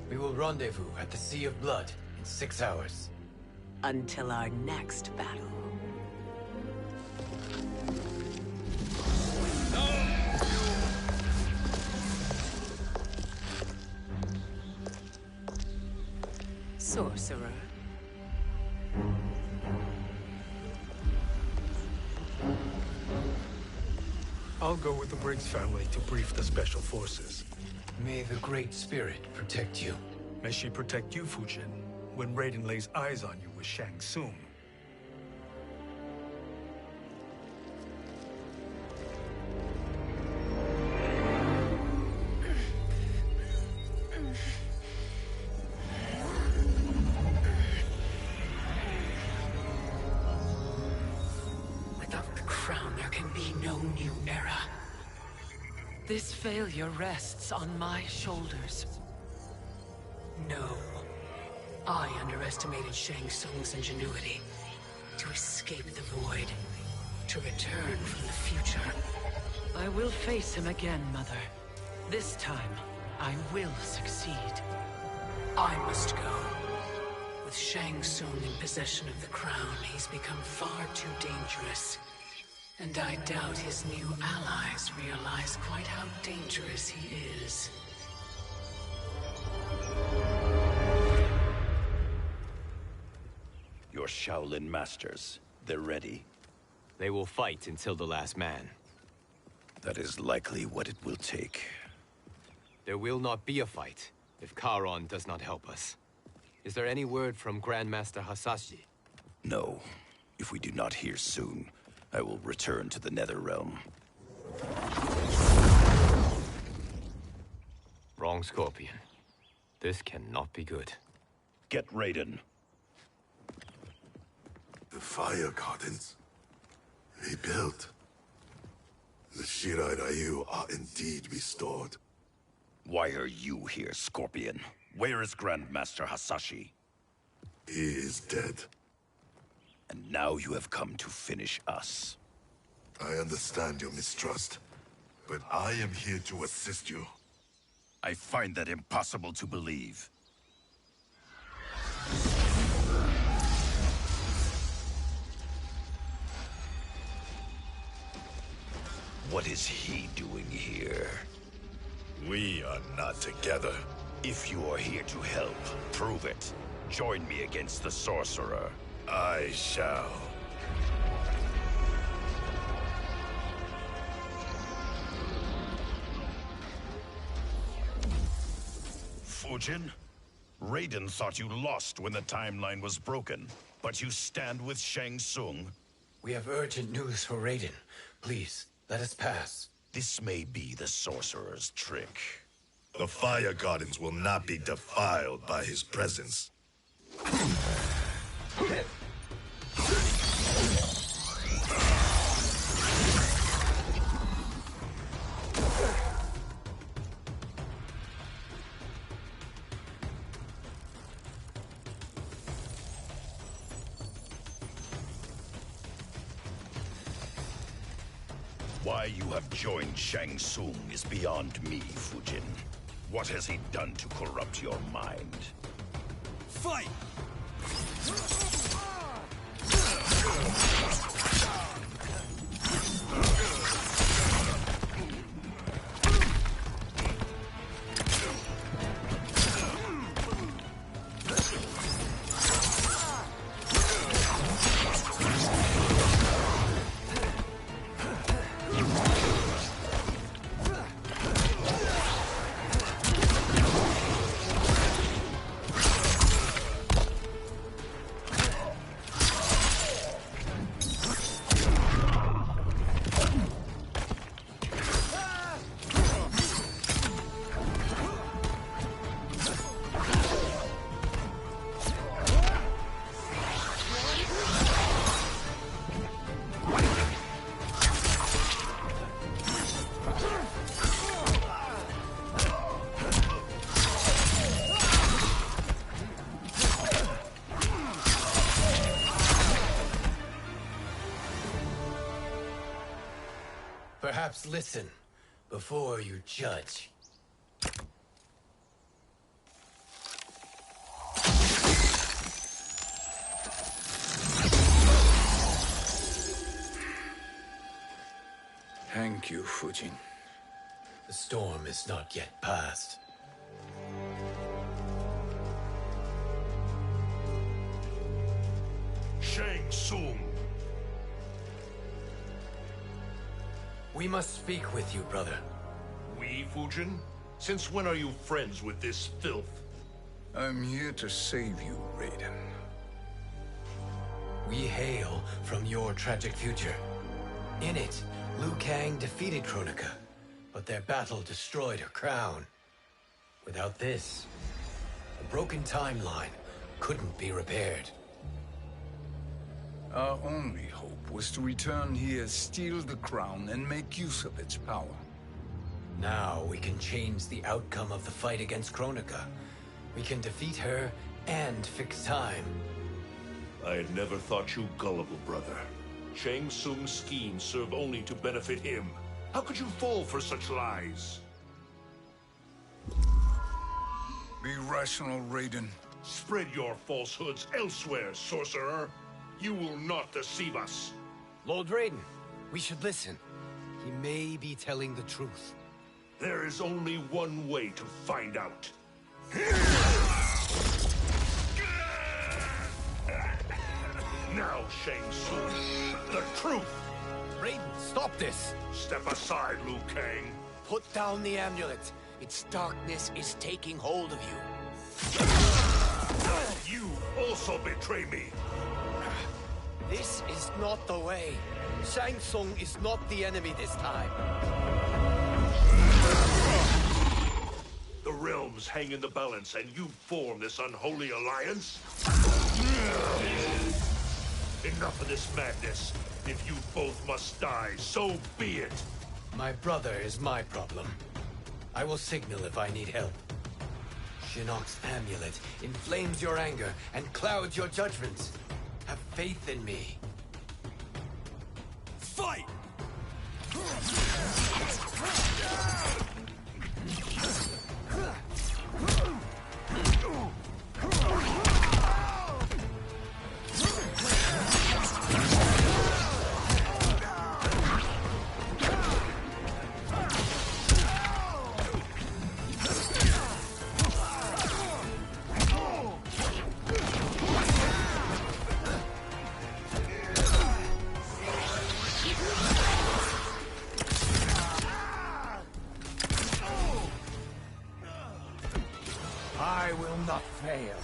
We will rendezvous at the Sea of Blood in 6 hours. Until our next battle. Sorcerer. I'll go with the Briggs family to brief the Special Forces. May the Great Spirit protect you. May she protect you, Fujin. when Raiden lays eyes on you with Shang Tsung. Without the crown, there can be no new era. This failure rests on my shoulders. No. I underestimated Shang Tsung's ingenuity. To escape the void. To return from the future. I will face him again, Mother. This time, I will succeed. I must go. With Shang Tsung in possession of the crown, he's become far too dangerous. And I doubt his new allies realize quite how dangerous he is. Your Shaolin masters, they're ready. They will fight until the last man. That is likely what it will take. There will not be a fight if Charon does not help us. Is there any word from Grandmaster Hasashi? No. If we do not hear soon, I will return to the Netherrealm. Wrong, Scorpion. This cannot be good. Get Raiden. The fire gardens. Rebuilt. The Shirai Ryu are indeed restored. Why are you here, Scorpion? Where is Grandmaster Hasashi? He is dead. And now you have come to finish us. I understand your mistrust, but I am here to assist you. I find that impossible to believe. What is he doing here? We are not together. If you are here to help, prove it. Join me against the sorcerer. I shall. Fujin? Raiden thought you lost when the timeline was broken, but you stand with Shang Tsung. We have urgent news for Raiden. Please, let us pass. This may be the sorcerer's trick. The fire gardens will not be defiled by his presence. Why you have joined Shang Tsung is beyond me, Fujin. What has he done to corrupt your mind? Fight! Perhaps listen before you judge. Thank you, Fujin. The storm is not yet past. Shang Tsung. We must speak with you, brother. We, Fujin? Since when are you friends with this filth? I'm here to save you, Raiden. We hail from your tragic future. In it, Liu Kang defeated Kronika, but their battle destroyed her crown. Without this, the broken timeline couldn't be repaired. Our only hope was to return here, steal the crown, and make use of its power. Now we can change the outcome of the fight against Kronika. We can defeat her and fix time. I had never thought you gullible, brother. Shang Tsung's schemes serve only to benefit him. How could you fall for such lies? Be rational, Raiden. Spread your falsehoods elsewhere, sorcerer. You will not deceive us. Lord Raiden, we should listen. He may be telling the truth. There is only one way to find out. Now, Shang Tsung, the truth! Raiden, stop this! Step aside, Liu Kang. Put down the amulet. Its darkness is taking hold of you. You also betray me. This is not the way. Shang Tsung is not the enemy this time. The realms hang in the balance, and you form this unholy alliance? Enough of this madness. If you both must die, so be it. My brother is my problem. I will signal if I need help. Shinnok's amulet inflames your anger and clouds your judgments. Have faith in me. Fight! I will not fail.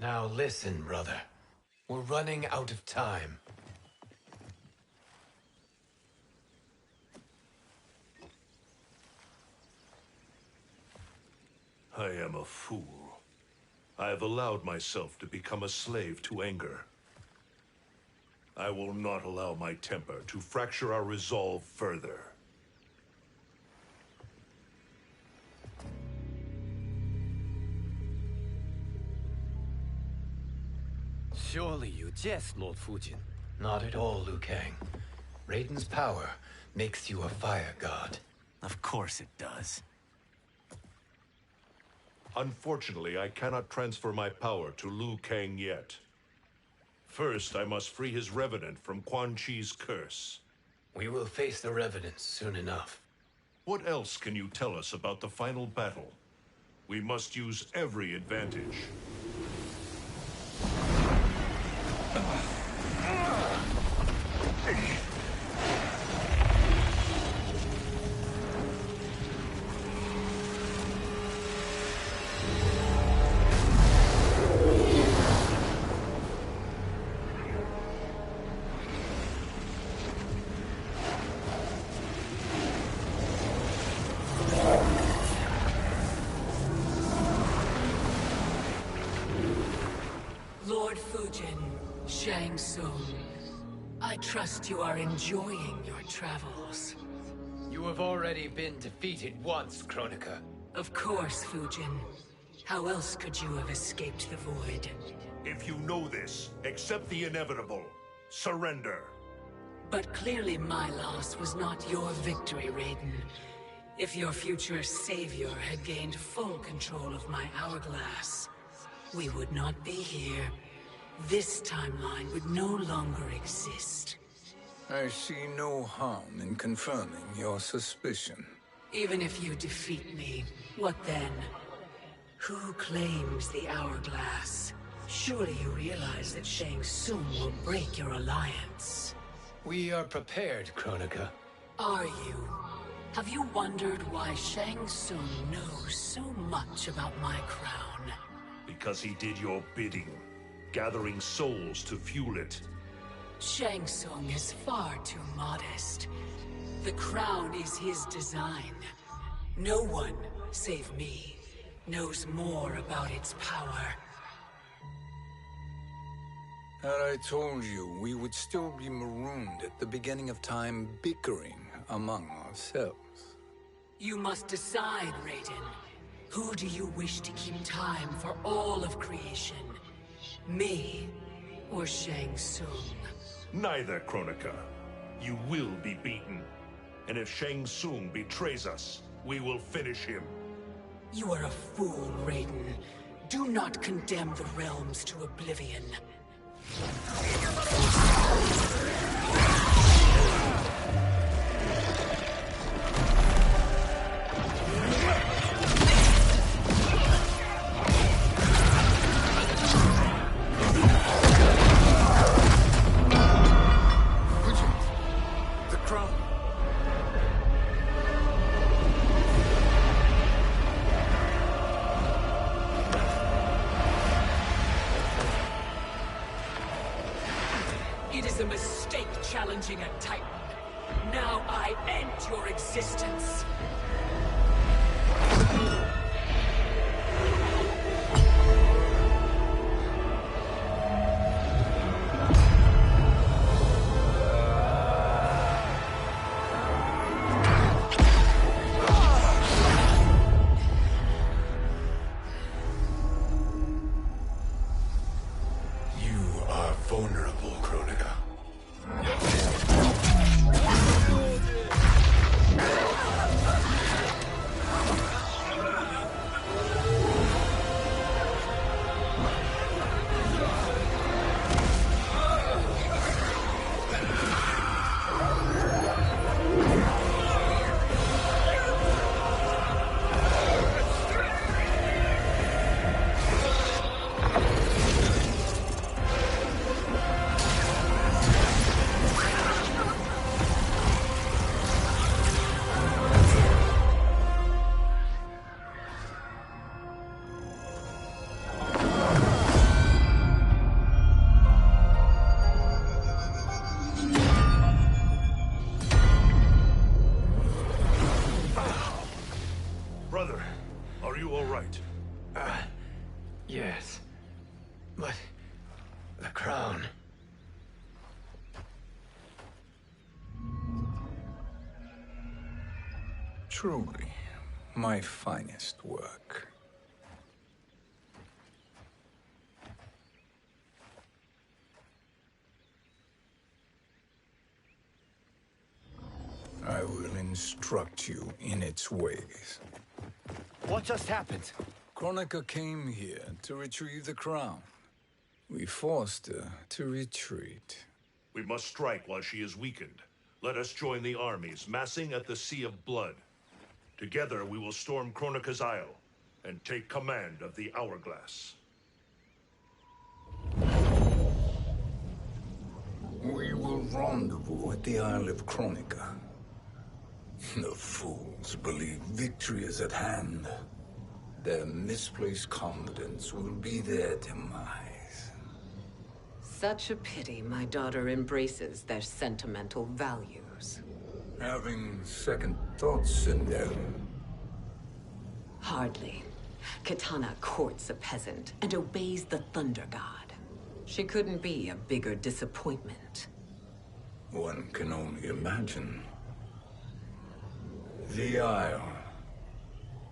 Now listen, brother. We're running out of time. I am a fool. I have allowed myself to become a slave to anger. I will not allow my temper to fracture our resolve further. Surely you jest, Lord Fujin. Not at all, Liu Kang. Raiden's power makes you a fire god. Of course it does. Unfortunately, I cannot transfer my power to Liu Kang yet. First, I must free his revenant from Quan Chi's curse. We will face the revenants soon enough. What else can you tell us about the final battle? We must use every advantage. Lord Fujin, Shang Tsung, I trust you are enjoying your travels. You have already been defeated once, Kronika. Of course, Fujin. How else could you have escaped the void? If you know this, accept the inevitable. Surrender. But clearly my loss was not your victory, Raiden. If your future savior had gained full control of my hourglass, we would not be here. This timeline would no longer exist. I see no harm in confirming your suspicion. Even if you defeat me, what then? Who claims the hourglass? Surely you realize that Shang Tsung will break your alliance. We are prepared, Kronika. Are you? Have you wondered why Shang Tsung knows so much about my crown? Because he did your bidding, gathering souls to fuel it. Shang Tsung is far too modest. The crown is his design. No one, save me, knows more about its power. Had I told you, we would still be marooned at the beginning of time, bickering among ourselves. You must decide, Raiden. Who do you wish to keep time for all of creation? Me or Shang Tsung? Neither, Kronika. You will be beaten. And if Shang Tsung betrays us, we will finish him. You are a fool, Raiden. Do not condemn the realms to oblivion. The crown. It is a mistake challenging a Titan. Now I end your existence. You are vulnerable, Kronika. Brother, are you all right? Yes. But the crown. Truly, my finest work. I will instruct you in its ways. What just happened? Kronika came here to retrieve the crown. We forced her to retreat. We must strike while she is weakened. Let us join the armies, massing at the Sea of Blood. Together we will storm Kronika's Isle and take command of the Hourglass. We will rendezvous at the Isle of Kronika. The fools believe victory is at hand. Their misplaced confidence will be their demise. Such a pity my daughter embraces their sentimental values. Having second thoughts in them. Hardly. Kitana courts a peasant and obeys the Thunder God. She couldn't be a bigger disappointment. One can only imagine. The Isle.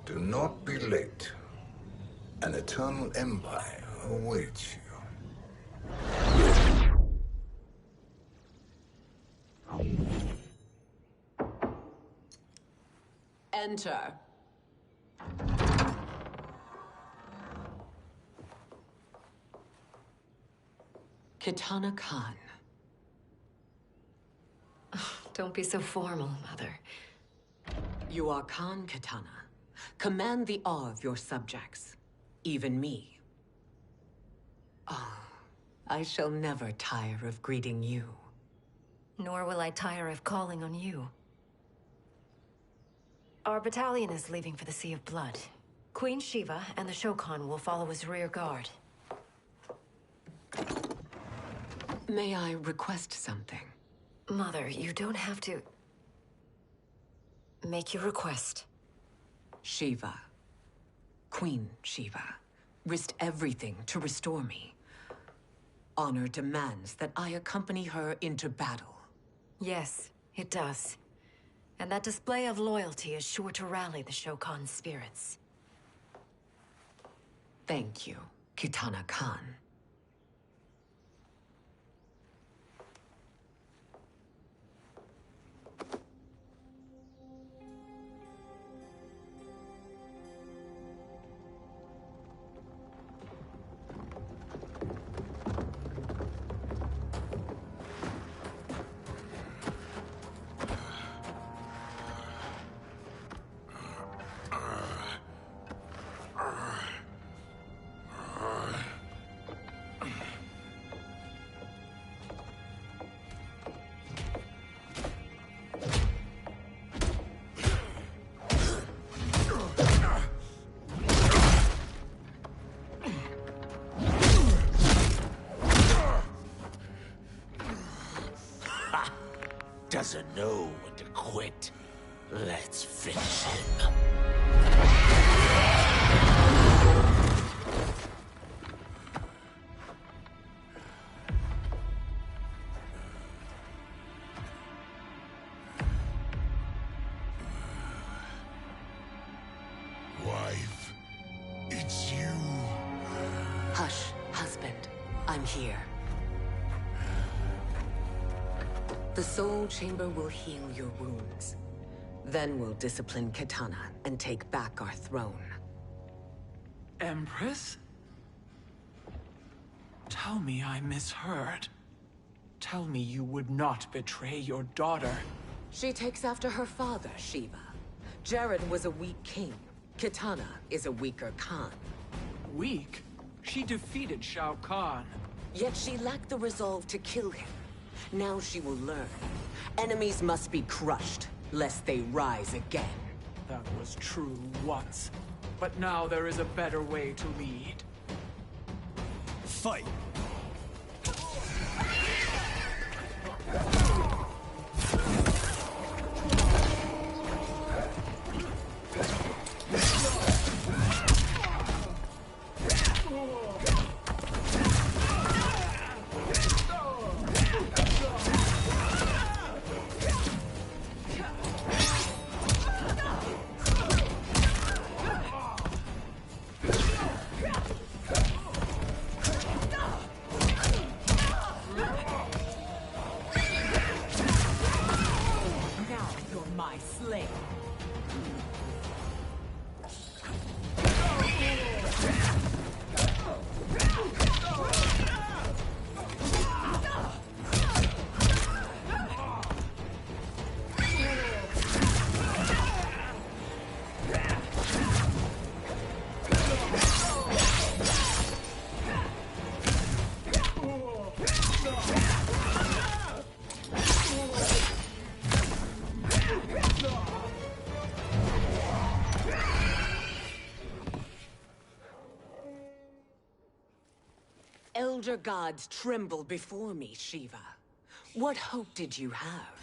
Do not be late. An eternal empire awaits you. enter. Kitana Khan. Don't be so formal, Mother. You are Khan Kitana. Command the awe of your subjects. Even me. Oh, I shall never tire of greeting you. Nor will I tire of calling on you. Our battalion is leaving for the Sea of Blood. Queen Shiva and the Shokan will follow as rear guard. May I request something? Mother, you don't have to... make your request. Shiva. Queen Shiva. Risked everything to restore me. Honor demands that I accompany her into battle. Yes, it does. And that display of loyalty is sure to rally the Shokan's spirits. Thank you, Kitana Khan. Doesn't know when to quit. Let's finish him. Wife, it's you. Hush, husband. I'm here. The Soul Chamber will heal your wounds. Then we'll discipline Kitana and take back our throne. Empress? Tell me I misheard. Tell me you would not betray your daughter. She takes after her father, Shiva. Jared was a weak king. Kitana is a weaker Khan. Weak? She defeated Shao Kahn. Yet she lacked the resolve to kill him. Now she will learn. Enemies must be crushed, lest they rise again. That was true once. But now there is a better way to lead. Fight! Elder gods tremble before me, Shiva. What hope did you have?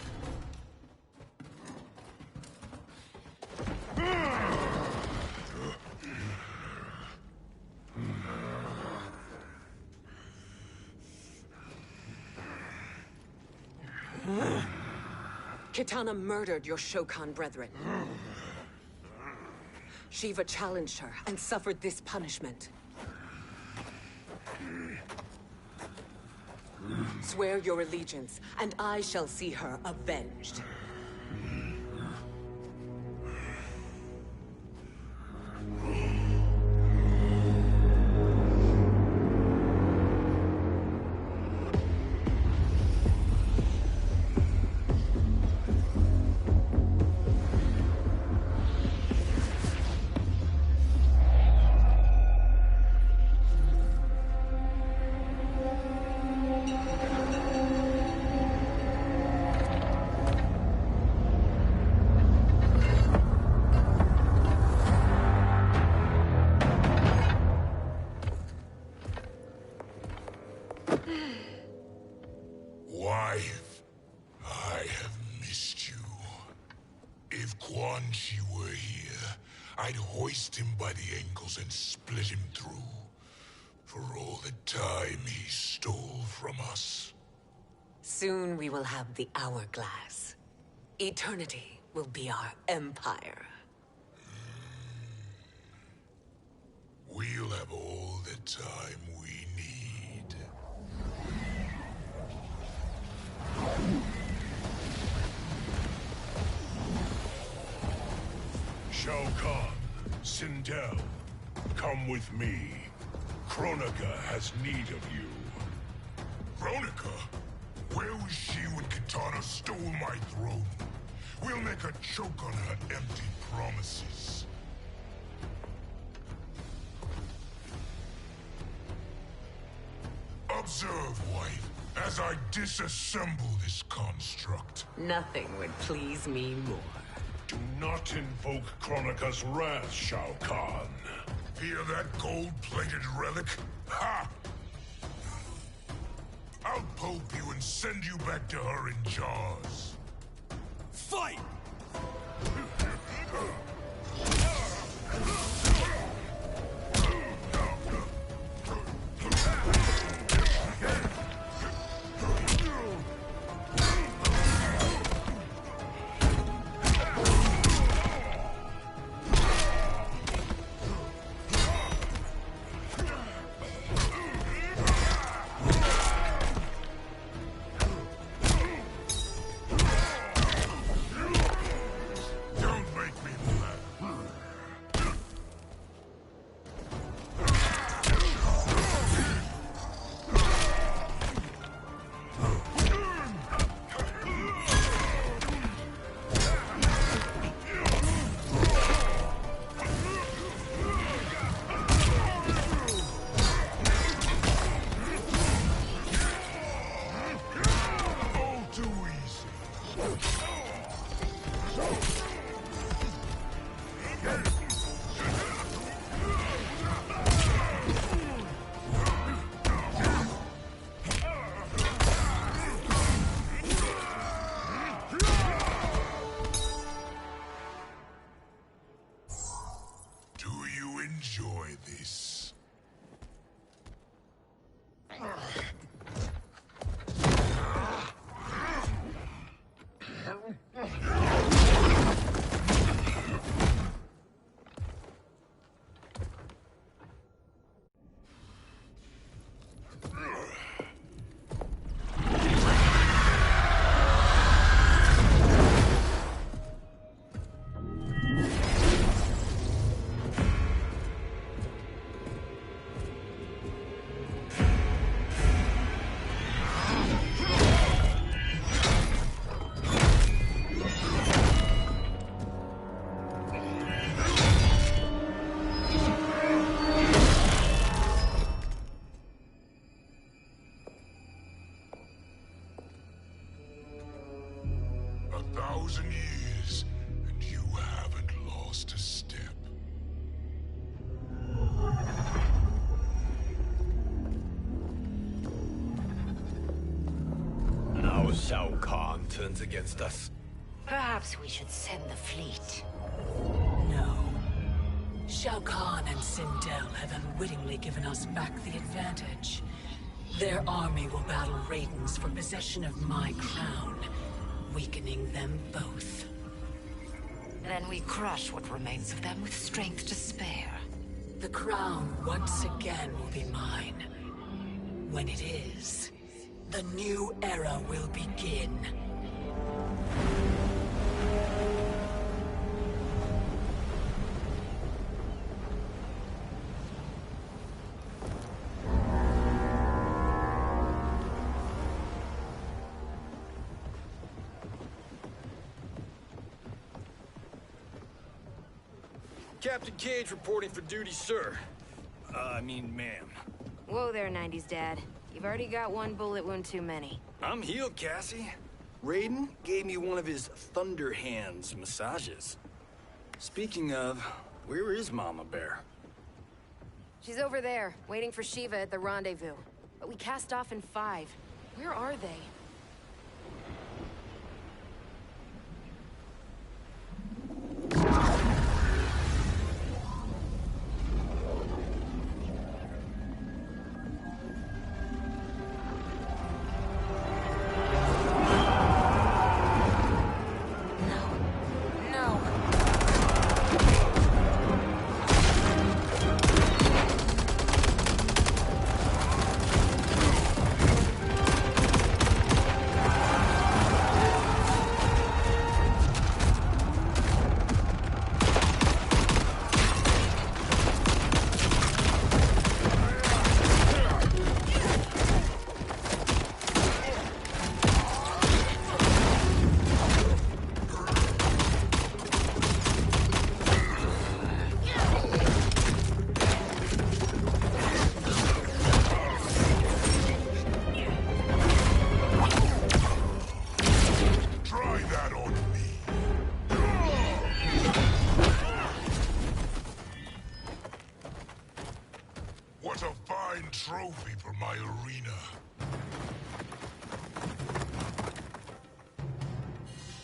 Kitana murdered your Shokan brethren. Shiva challenged her and suffered this punishment. Swear your allegiance, and I shall see her avenged. grasped him by the ankles and split him through. For all the time he stole from us. Soon we will have the hourglass. Eternity will be our empire. We'll have all the time we need. Shao Kahn, Sindel, come with me. Kronika has need of you. Kronika? Where was she when Kitana stole my throne? We'll make her choke on her empty promises. Observe, wife, as I disassemble this construct. Nothing would please me more. Do not invoke Kronika's wrath, Shao Kahn. Hear that gold-plated relic? Ha! I'll pulp you and send you back to her in jars. Fight! Years, and you haven't lost a step. Now Shao Kahn turns against us. Perhaps we should send the fleet. No. Shao Kahn and Sindel have unwittingly given us back the advantage. Their army will battle Raidens for possession of my crown, weakening them both. Then we crush what remains of them with strength to spare. The crown once again will be mine. When it is, the new era will begin. Captain Cage reporting for duty, sir. I mean, ma'am. Whoa there, 90s dad. You've already got one bullet wound too many. I'm healed, Cassie. Raiden gave me one of his Thunder Hands massages. Speaking of, where is Mama Bear? She's over there, waiting for Shiva at the rendezvous. But we cast off in 5. Where are they? What a fine trophy for my arena.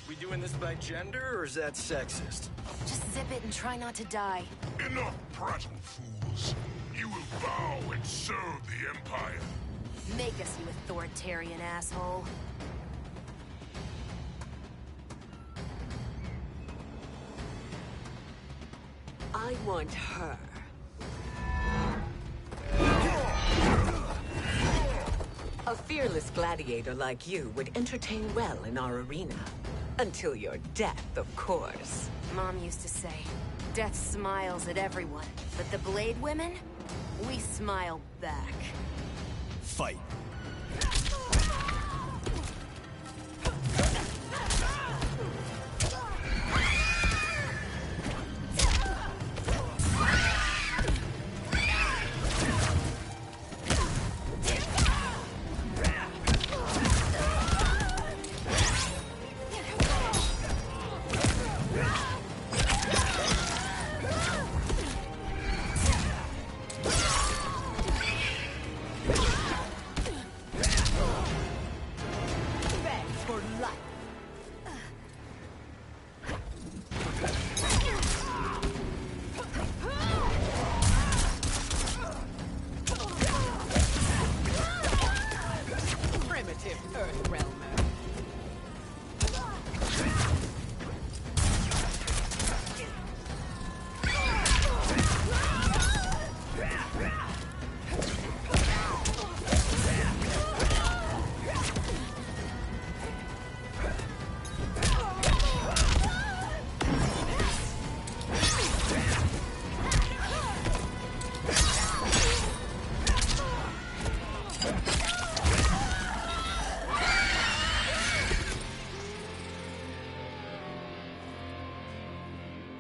We doing this by gender, or is that sexist? Just zip it and try not to die. Enough prattle, fools. You will bow and serve the Empire. Make us, you authoritarian asshole. I want her. A fearless gladiator like you would entertain well in our arena. Until your death, of course. Mom used to say, death smiles at everyone, but the Blade women, we smile back. Fight.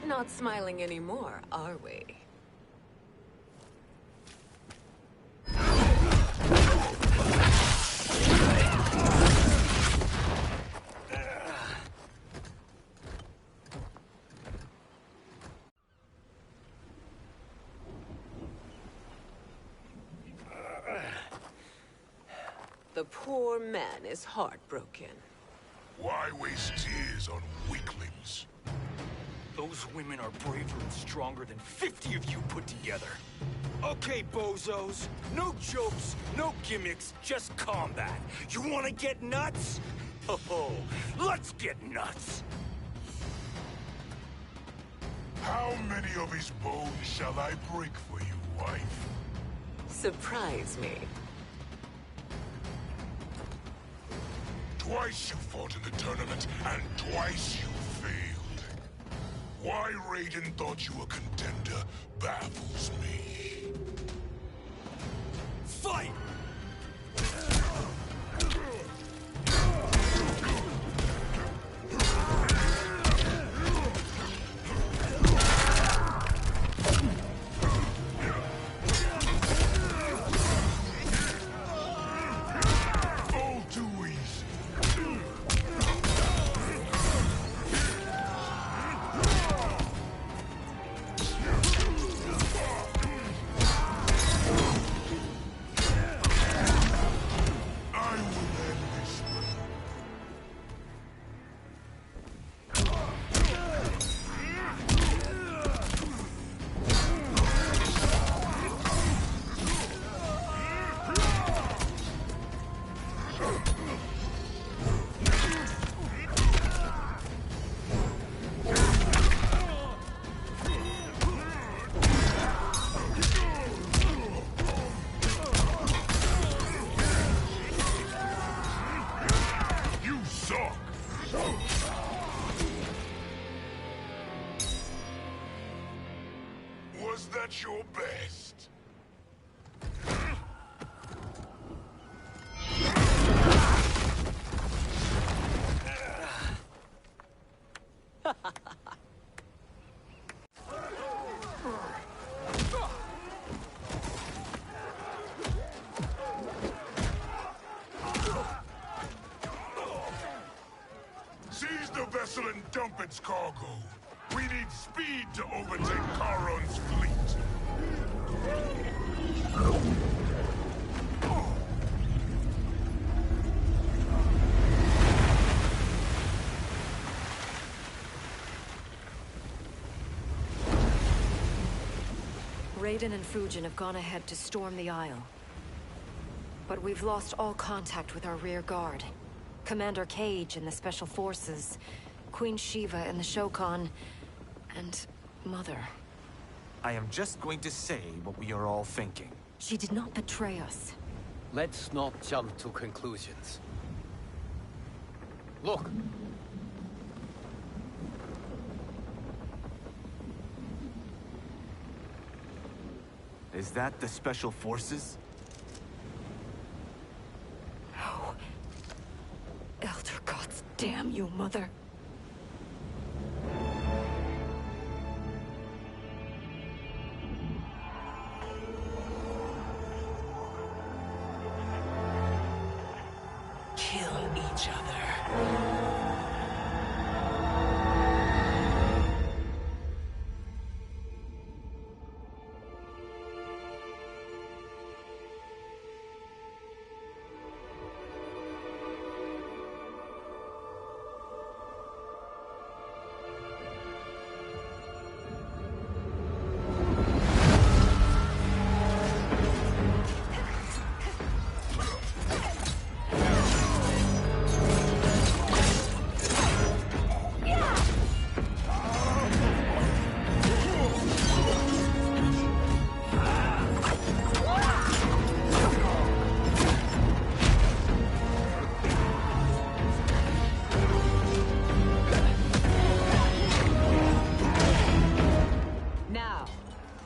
Not smiling anymore, are we? The poor man is heartbroken. Why waste tears on weaklings? Those women are braver and stronger than 50 of you put together. Okay, bozos. No jokes, no gimmicks, just combat. You wanna get nuts? Oh, let's get nuts! How many of his bones shall I break for you, wife? Surprise me. Twice you fought in the tournament, and twice you failed. Why Raiden thought you a contender baffles me. Fight! Was that your best? Seize the vessel and dump its cargo. We need speed to overtake Charon's fleet. Raiden and Fujin have gone ahead to storm the Isle. But we've lost all contact with our rear guard. Commander Cage and the Special Forces, Queen Shiva and the Shokan, and Mother. I am just going to say what we are all thinking. She did not betray us. Let's not jump to conclusions. Look! Is that the Special Forces? No. Elder gods damn you, Mother. Kill each other.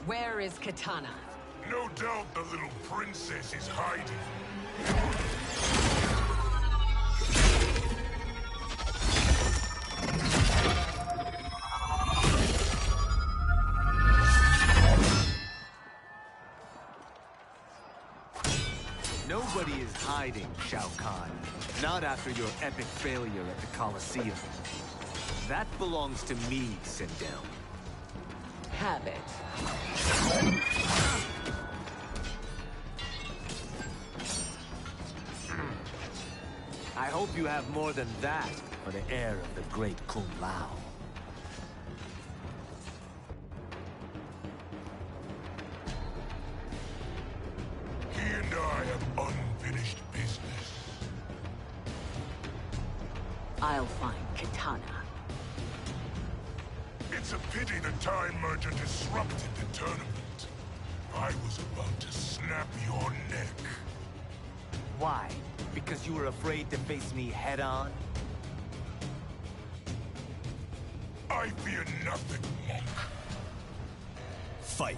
Where is Kitana? No doubt the little princess is hiding. Nobody is hiding, Shao Kahn. Not after your epic failure at the Colosseum. That belongs to me, Sindel. Have it. I hope you have more than that for the heir of the great Kung Lao. He and I have unfinished business. I'll find Kitana. It's a pity the Time Merger disrupted the tournament. I was about to snap your neck. Why? Because you were afraid to face me head-on? I fear nothing, monk. Fight.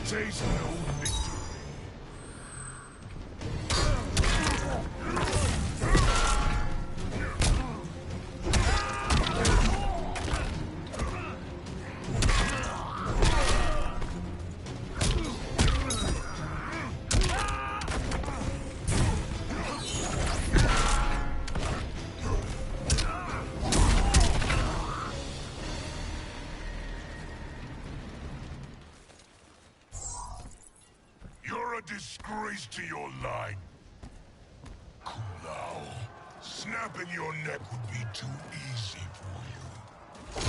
Taste no victory. Disgrace to your line. Kung Lao, snapping your neck would be too easy for you.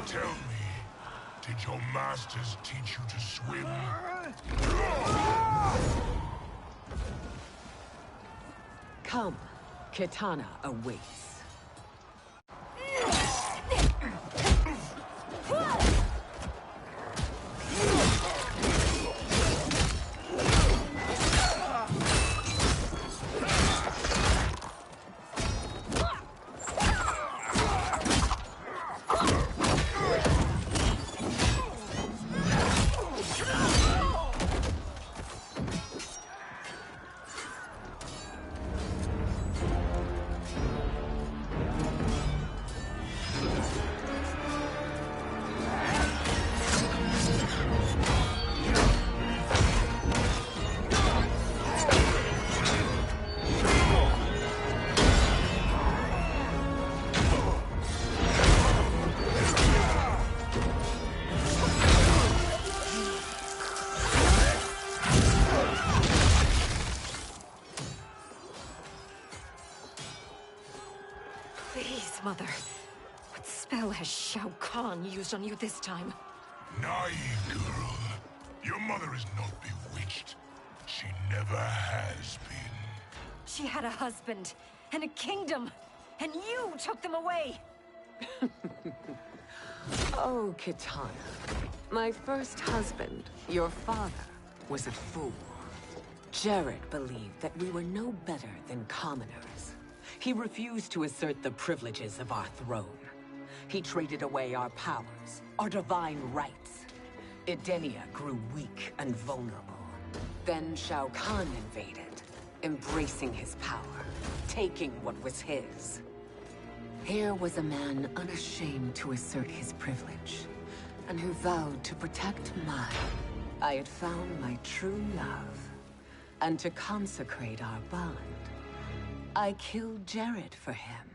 Tell me, did your masters teach you to swim? Come, Kitana awaits. Mother, what spell has Shao Kahn used on you this time? Naive girl. Your mother is not bewitched. She never has been. She had a husband and a kingdom, and you took them away! Oh, Kitana. My first husband, your father, was a fool. Jared believed that we were no better than commoners. He refused to assert the privileges of our throne. He traded away our powers, our divine rights. Edenia grew weak and vulnerable. Then Shao Kahn invaded, embracing his power, taking what was his. Here was a man unashamed to assert his privilege, and who vowed to protect mine. I had found my true love, and to consecrate our bond, I killed Jared for him.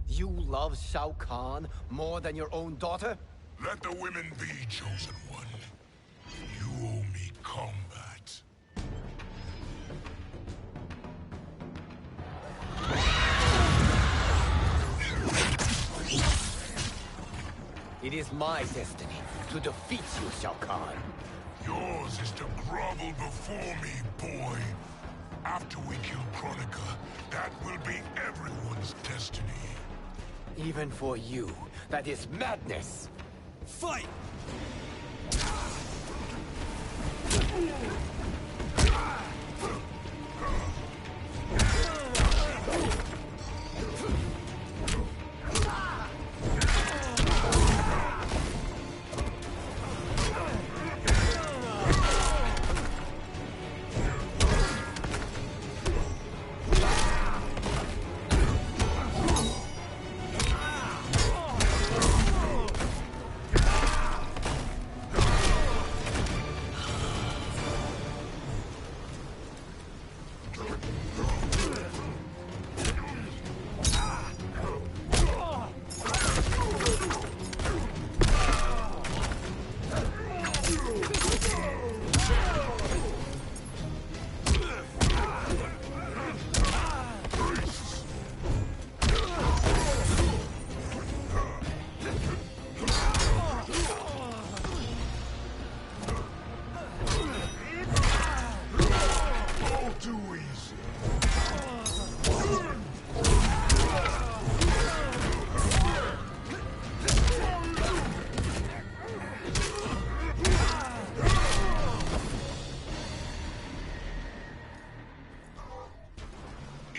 You love Shao Kahn more than your own daughter? Let the women be, chosen one. You owe me combat. It is my destiny to defeat you, Shao Kahn. Yours is to grovel before me, boy. After we kill Kronika, that will be everyone's destiny. Even for you, that is madness. Fight!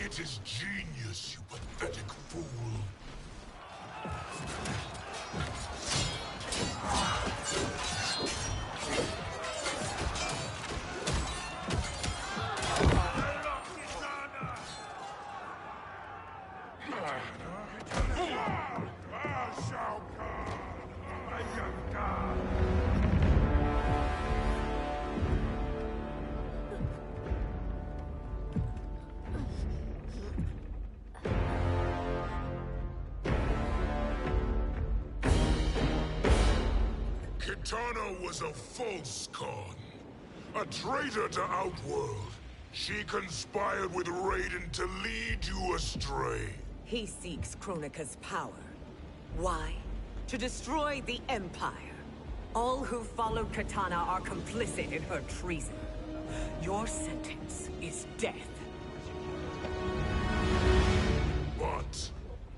It is genius, you pathetic fool. Shao Kahn, my young god. Kitana was a false Khan, a traitor to Outworld. She conspired with Raiden to lead you astray. He seeks Kronika's power. Why? To destroy the Empire. All who follow Kitana are complicit in her treason. Your sentence is death. But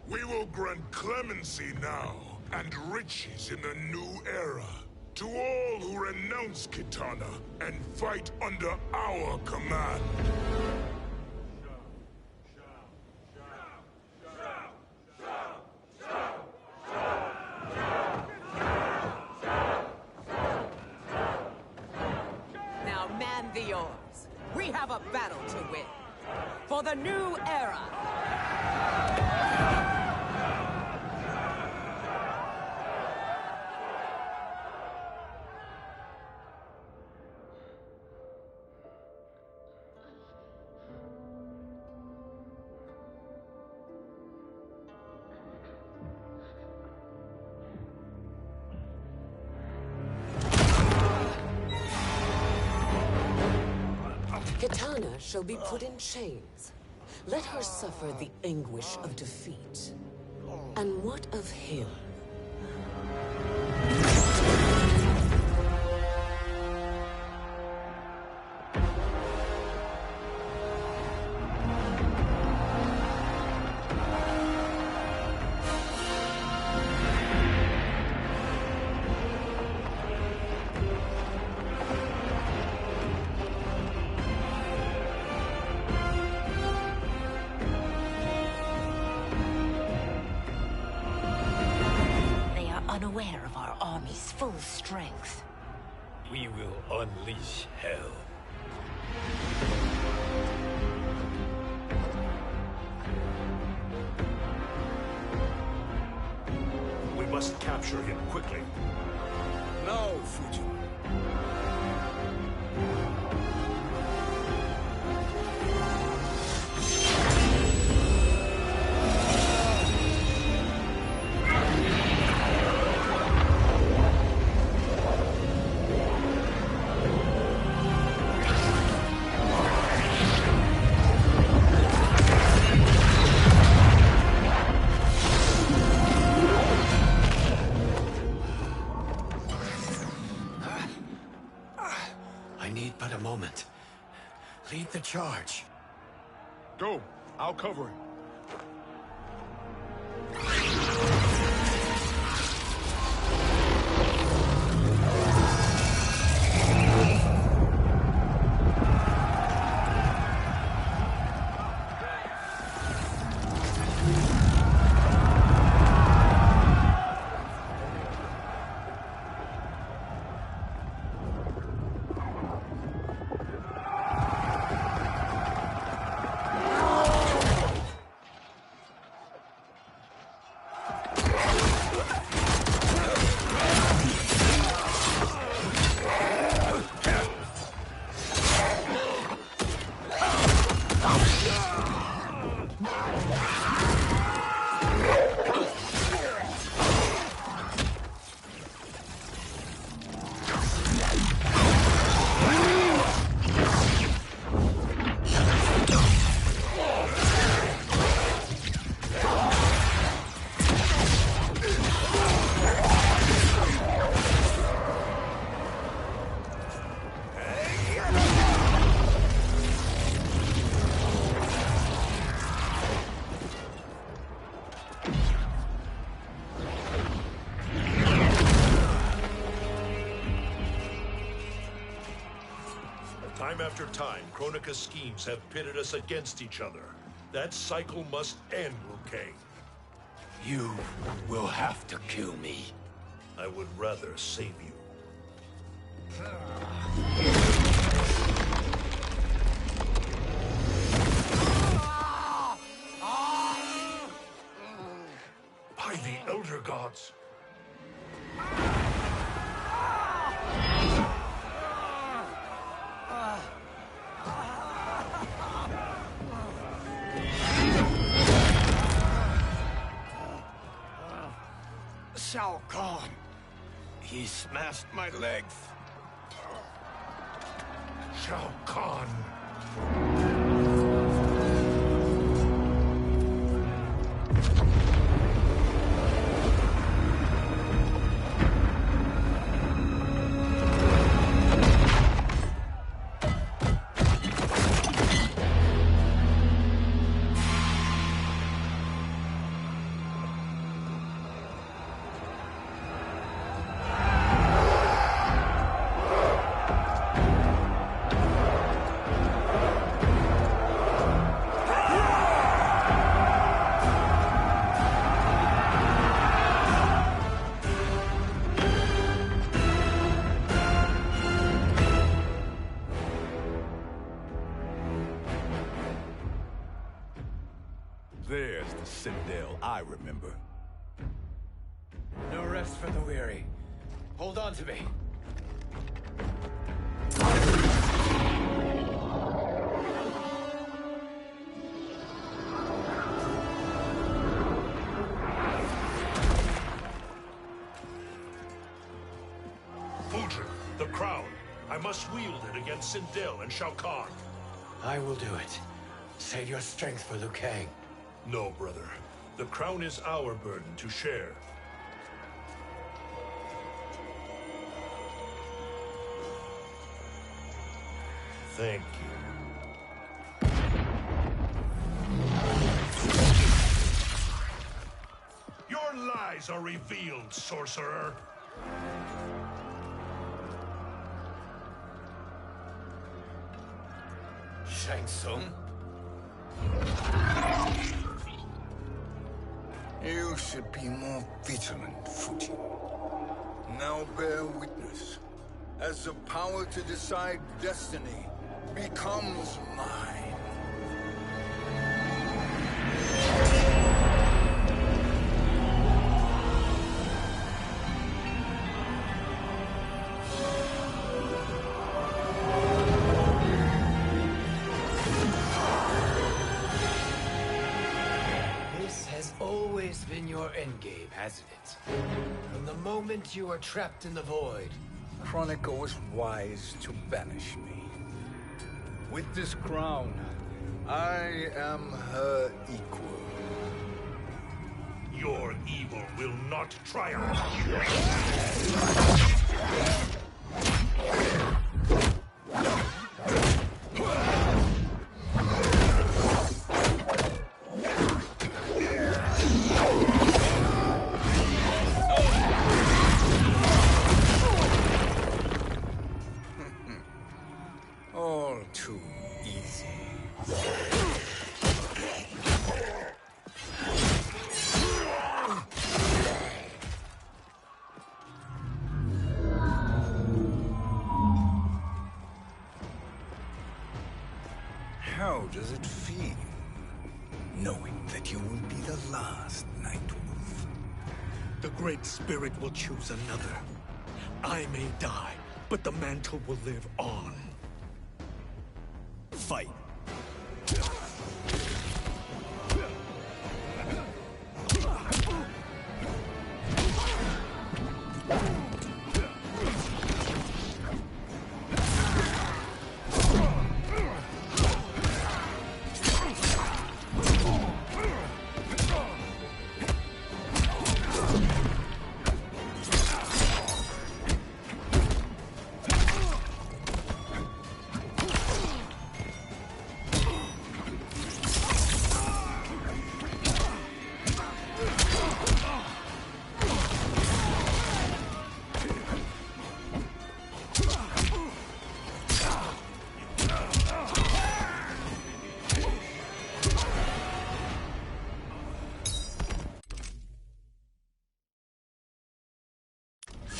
we will grant clemency now and riches in the new era to all who renounce Kitana and fight under our command. Now man the oars. We have a battle to win. For the new era! Kitana shall be put in chains, Let her suffer the anguish of defeat. And what of him? Unaware of our army's full strength. We will unleash hell. We must capture him quickly. No, Fujin. Lead the charge. Go. I'll cover him. Time after time, Kronika's schemes have pitted us against each other. That cycle must end, Liu Kang. You will have to kill me. I would rather save you. By the Elder Gods! Shao Kahn! He smashed my legs! Shao Kahn! There's the Citadel I remember. No rest for the weary. Hold on to me. Fujin, the crown. I must wield it against Sindel and Shao Kahn. I will do it. Save your strength for Liu Kang. No, brother. The crown is our burden to share. Thank you. Your lies are revealed, sorcerer. Shang Tsung? You should be more vigilant, Fujin. Now bear witness, as the power to decide destiny becomes mine. Been your endgame, hasn't it? From the moment you were trapped in the void. Kronika was wise to banish me. With this crown, I am her equal. Your evil will not triumph. All too easy. How does it feel, knowing that you will be the last Nightwolf? The Great Spirit will choose another. I may die, but the mantle will live on. Fight.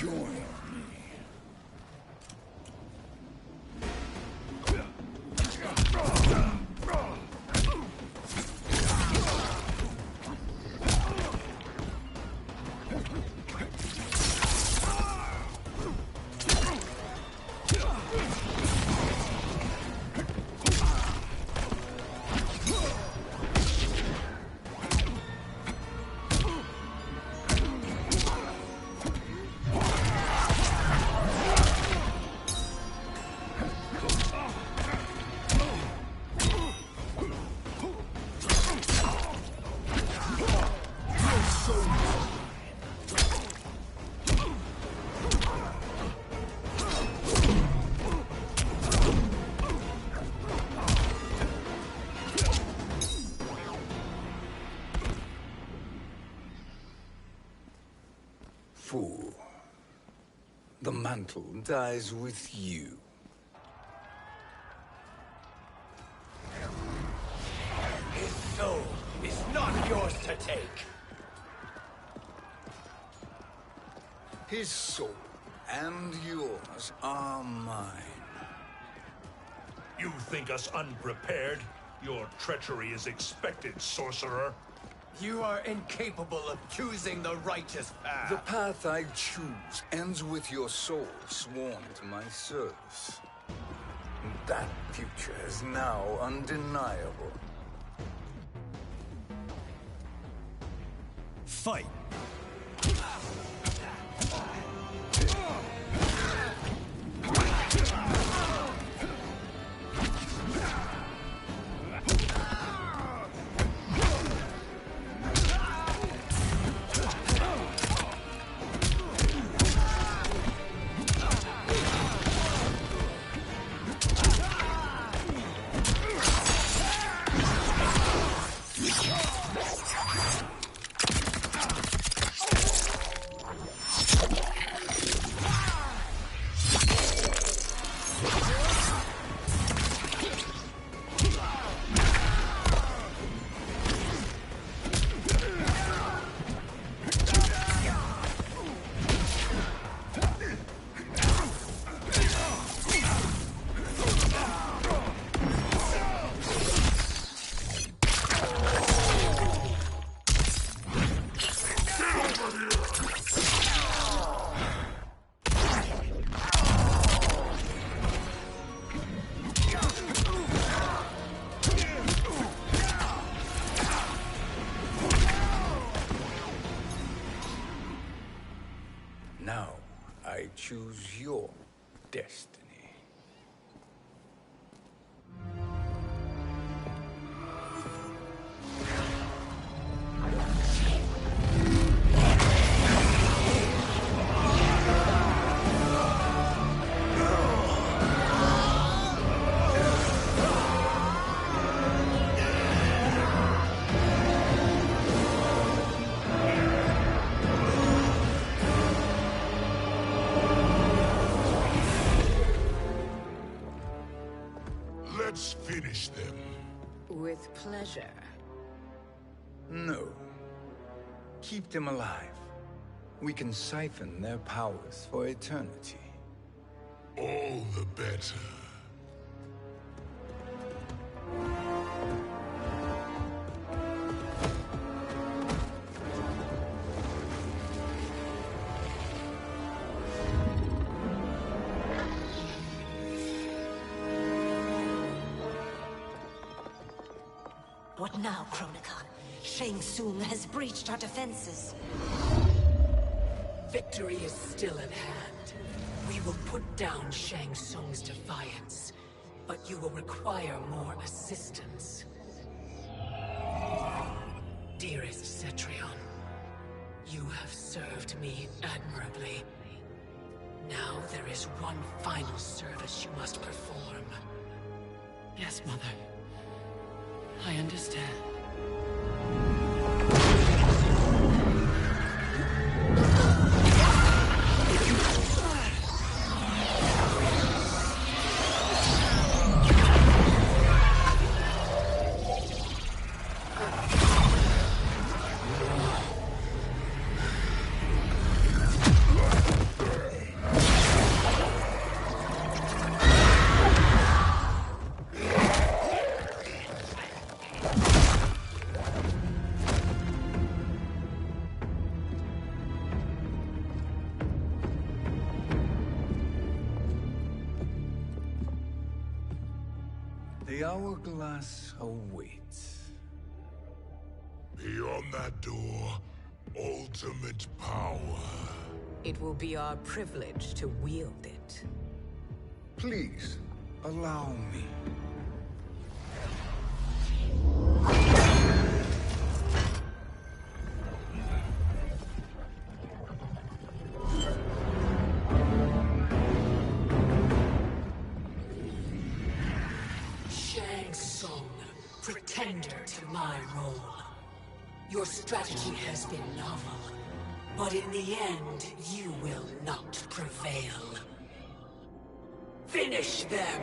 Join me. Fool. The mantle dies with you. His soul is not yours to take. His soul and yours are mine. You think us unprepared? Your treachery is expected, sorcerer. You are incapable of choosing the righteous path. The path I choose ends with your soul sworn to my service. That future is now undeniable. Fight! Let's finish them. With pleasure. No. Keep them alive. We can siphon their powers for eternity. All the better. What now, Chronica? Shang Tsung has breached our defenses. Victory is still at hand. We will put down Shang Tsung's defiance, but you will require more assistance. Dearest Cetrion, you have served me admirably. Now there is one final service you must perform. Yes, Mother. I understand. The hourglass awaits. Beyond that door, ultimate power. It will be our privilege to wield it. Please, allow me. Shang Tsung, pretender to my role. Your strategy has been novel, but in the end, you will not prevail. Finish them!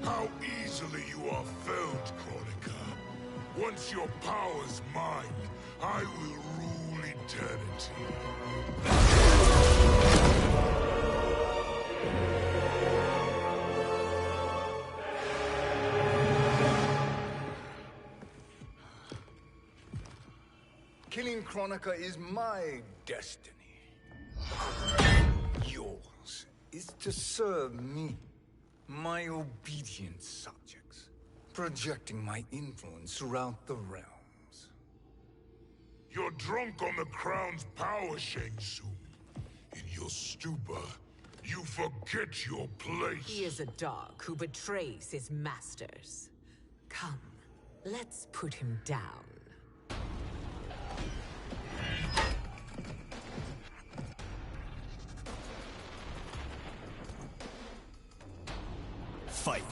How easily you are felled, Chronica. Once your power's mine, I will rule eternity. Killing Chronica is my destiny. Yours is to serve me, my obedient subjects, projecting my influence throughout the realms. You're drunk on the Crown's power, Shang Tsung. In your stupor, you forget your place. He is a dog who betrays his masters. Come, let's put him down. Fight.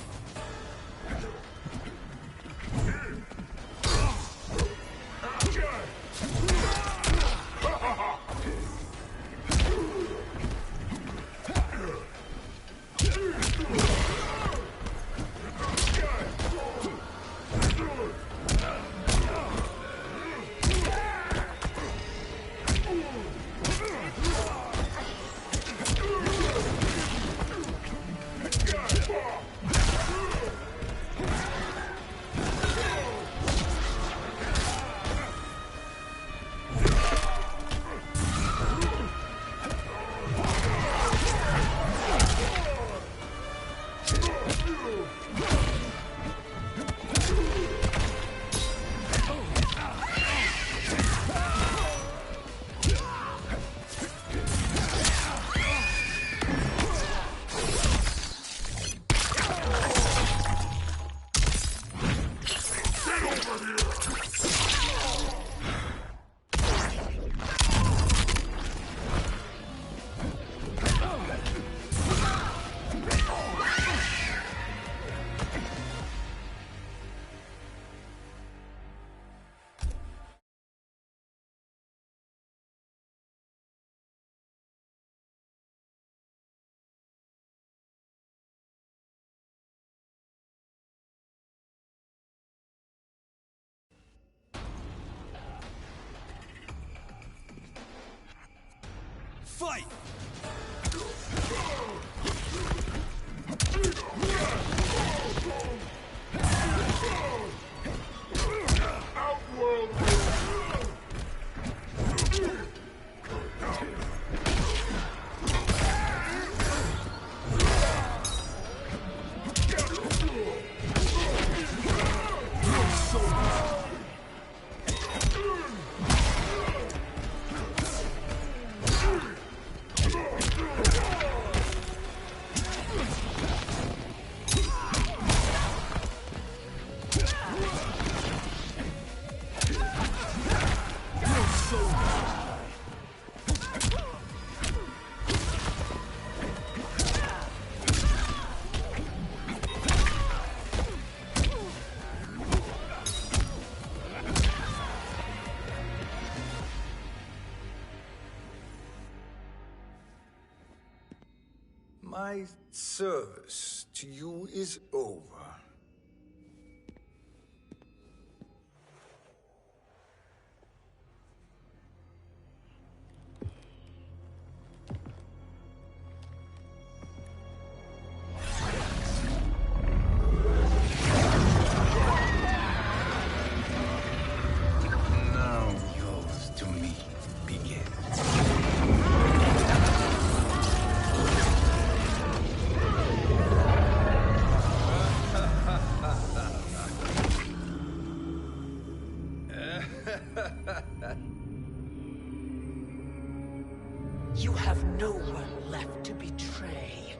Fight! Outworld! My service to you is over. Now yours to me begins. You have no one left to betray.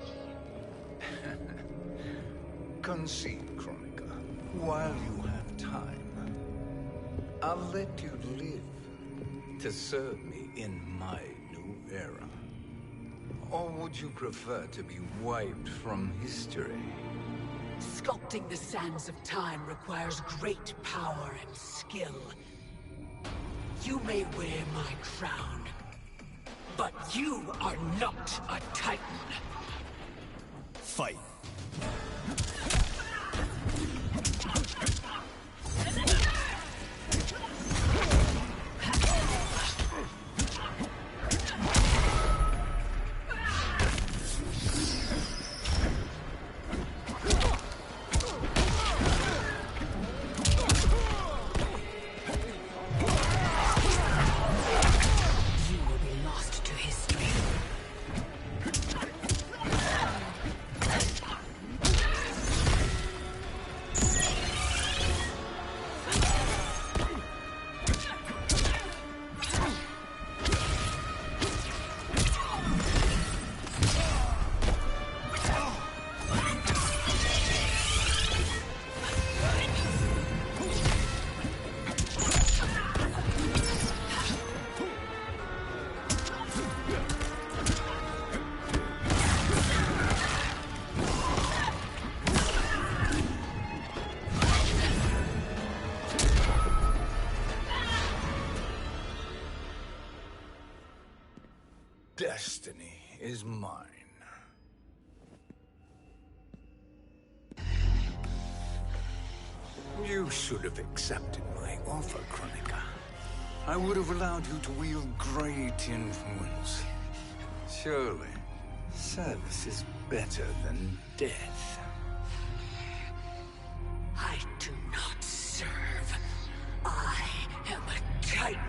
Concede, Chronica, while you have time. I'll let you live to serve me in my new era. Or would you prefer to be wiped from history? Sculpting the sands of time requires great power and skill. You may wear my crown, but you are not a Titan. Fight. Destiny is mine. You should have accepted my offer, Chronica. I would have allowed you to wield great influence. Surely, service is better than death. I do not serve. I am a Titan.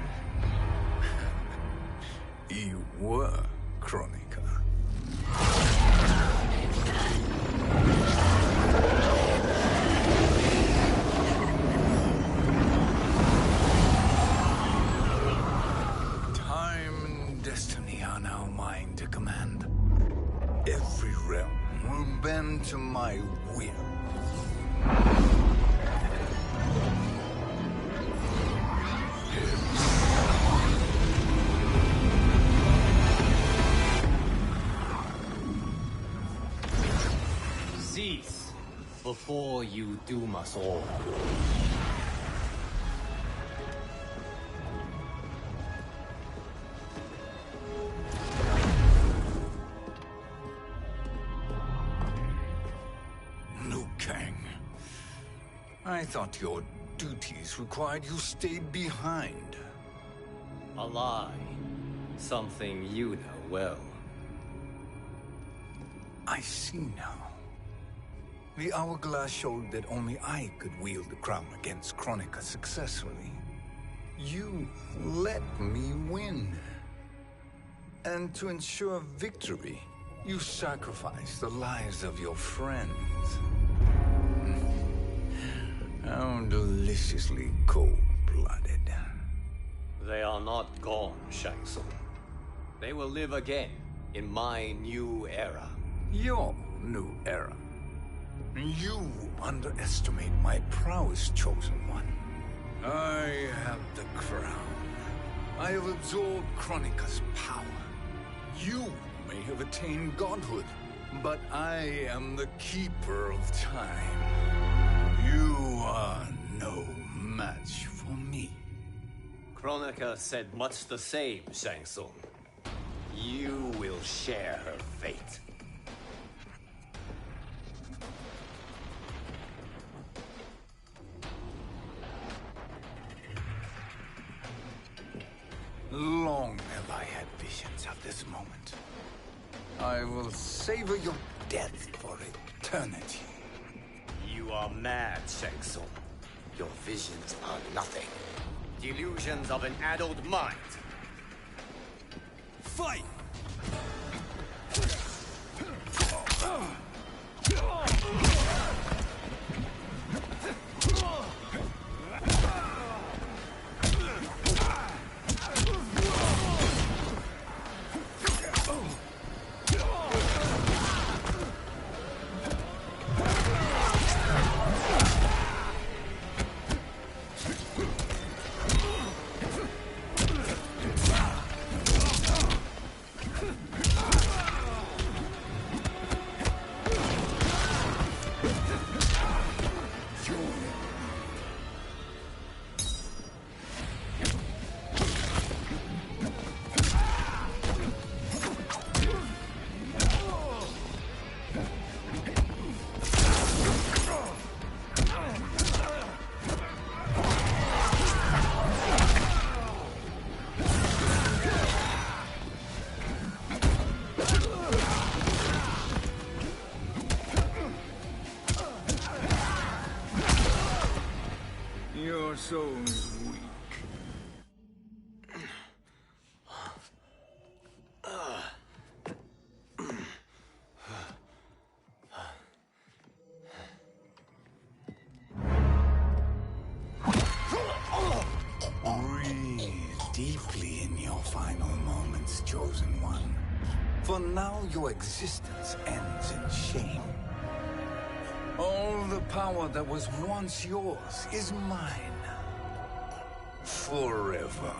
You were, Chronica. will. Cease, before you doom us all. Liu Kang. I thought your duties required you stayed behind. A lie. Something you know well. I see now. The hourglass showed that only I could wield the crown against Kronika successfully. You let me win. And to ensure victory, you sacrificed the lives of your friends. How deliciously cold-blooded. They are not gone, Shang Tsung. They will live again in my new era. Your new era. You underestimate my prowess, Chosen One. I have the crown. I have absorbed Kronika's power. You may have attained godhood, but I am the keeper of time. You are no match for me. Kronika said much the same, Shang Tsung. You will share her fate. Long have I had visions of this moment. I will savor your death for eternity. You are mad, Shang Tsung. Your visions are nothing. Delusions of an addled mind. Fight! Your soul is weak. Breathe deeply in your final moments, Chosen One. For now, your existence ends in shame. All the power that was once yours is mine. Forever.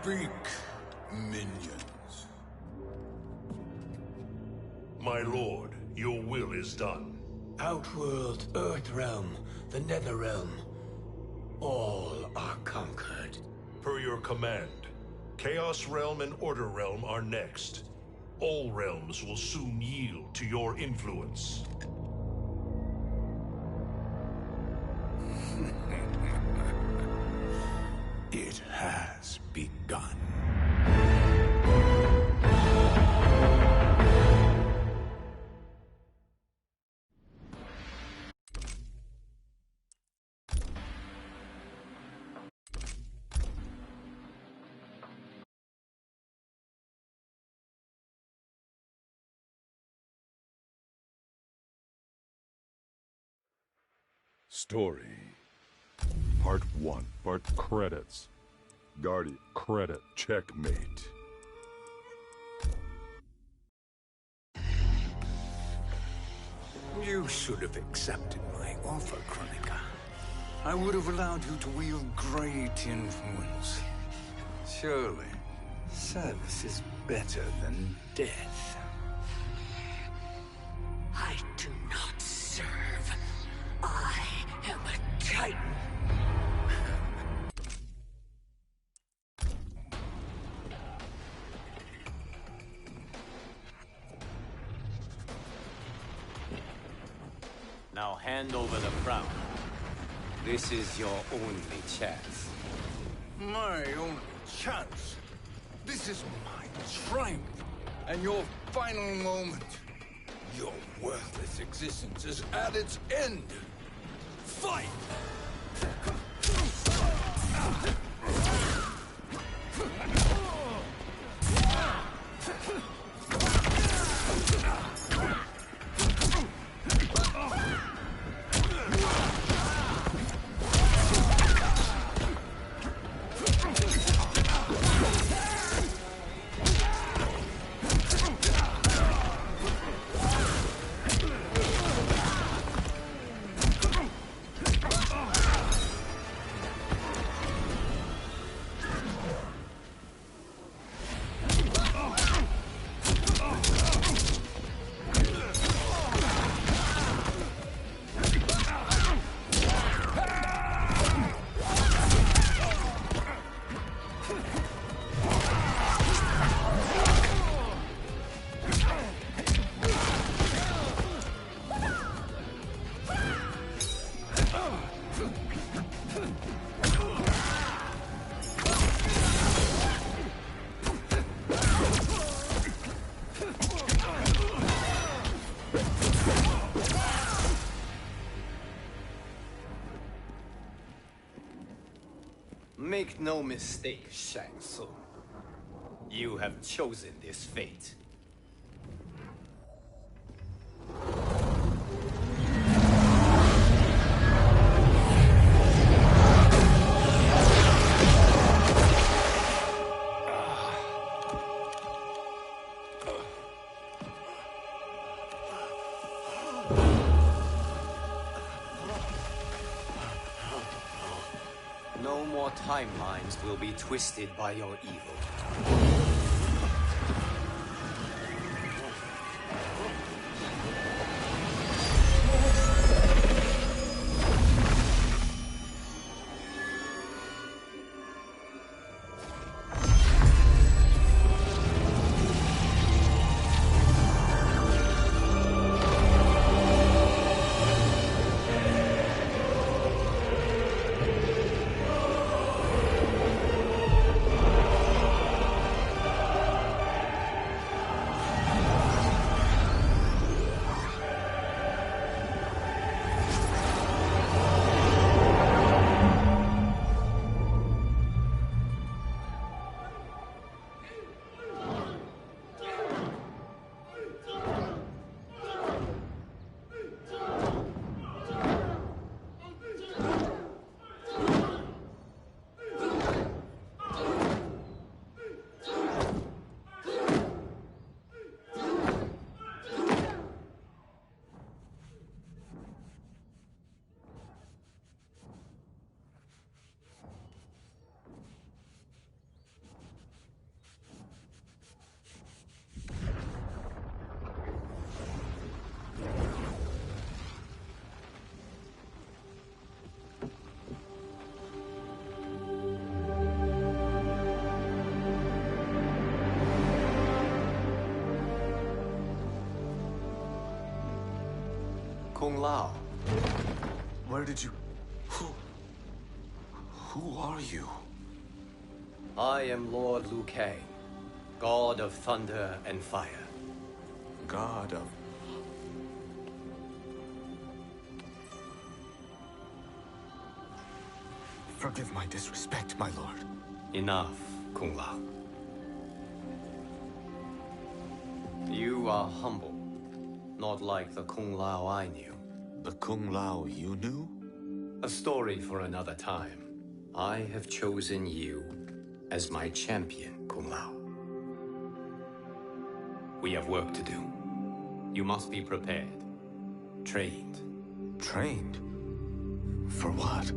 Speak, minions. My lord, your will is done. Outworld, Earthrealm, the Netherrealm. your command. Chaos Realm and Order Realm are next. All realms will soon yield to your influence. It has begun. Story. Part 1. Part credits. Guardian credit. Checkmate. You should have accepted my offer, Chronica. I would have allowed you to wield great influence. Surely, service is better than death. I do not serve. I am a Titan. Now hand over the crown. This is your only chance. My only chance? This is my triumph, and your final moment. Your worthless existence is at its end. Fight! Make no mistake, Shang Tsung. You have chosen this fate. No more timelines will be twisted by your evil. Kung Lao. Where did you... Who are you? I am Lord Liu Kang, God of Thunder and Fire. God of... Forgive my disrespect, my lord. Enough, Kung Lao. You are humble, not like the Kung Lao I knew. The Kung Lao you knew? A story for another time. I have chosen you as my champion, Kung Lao. We have work to do. You must be prepared. Trained. Trained? For what?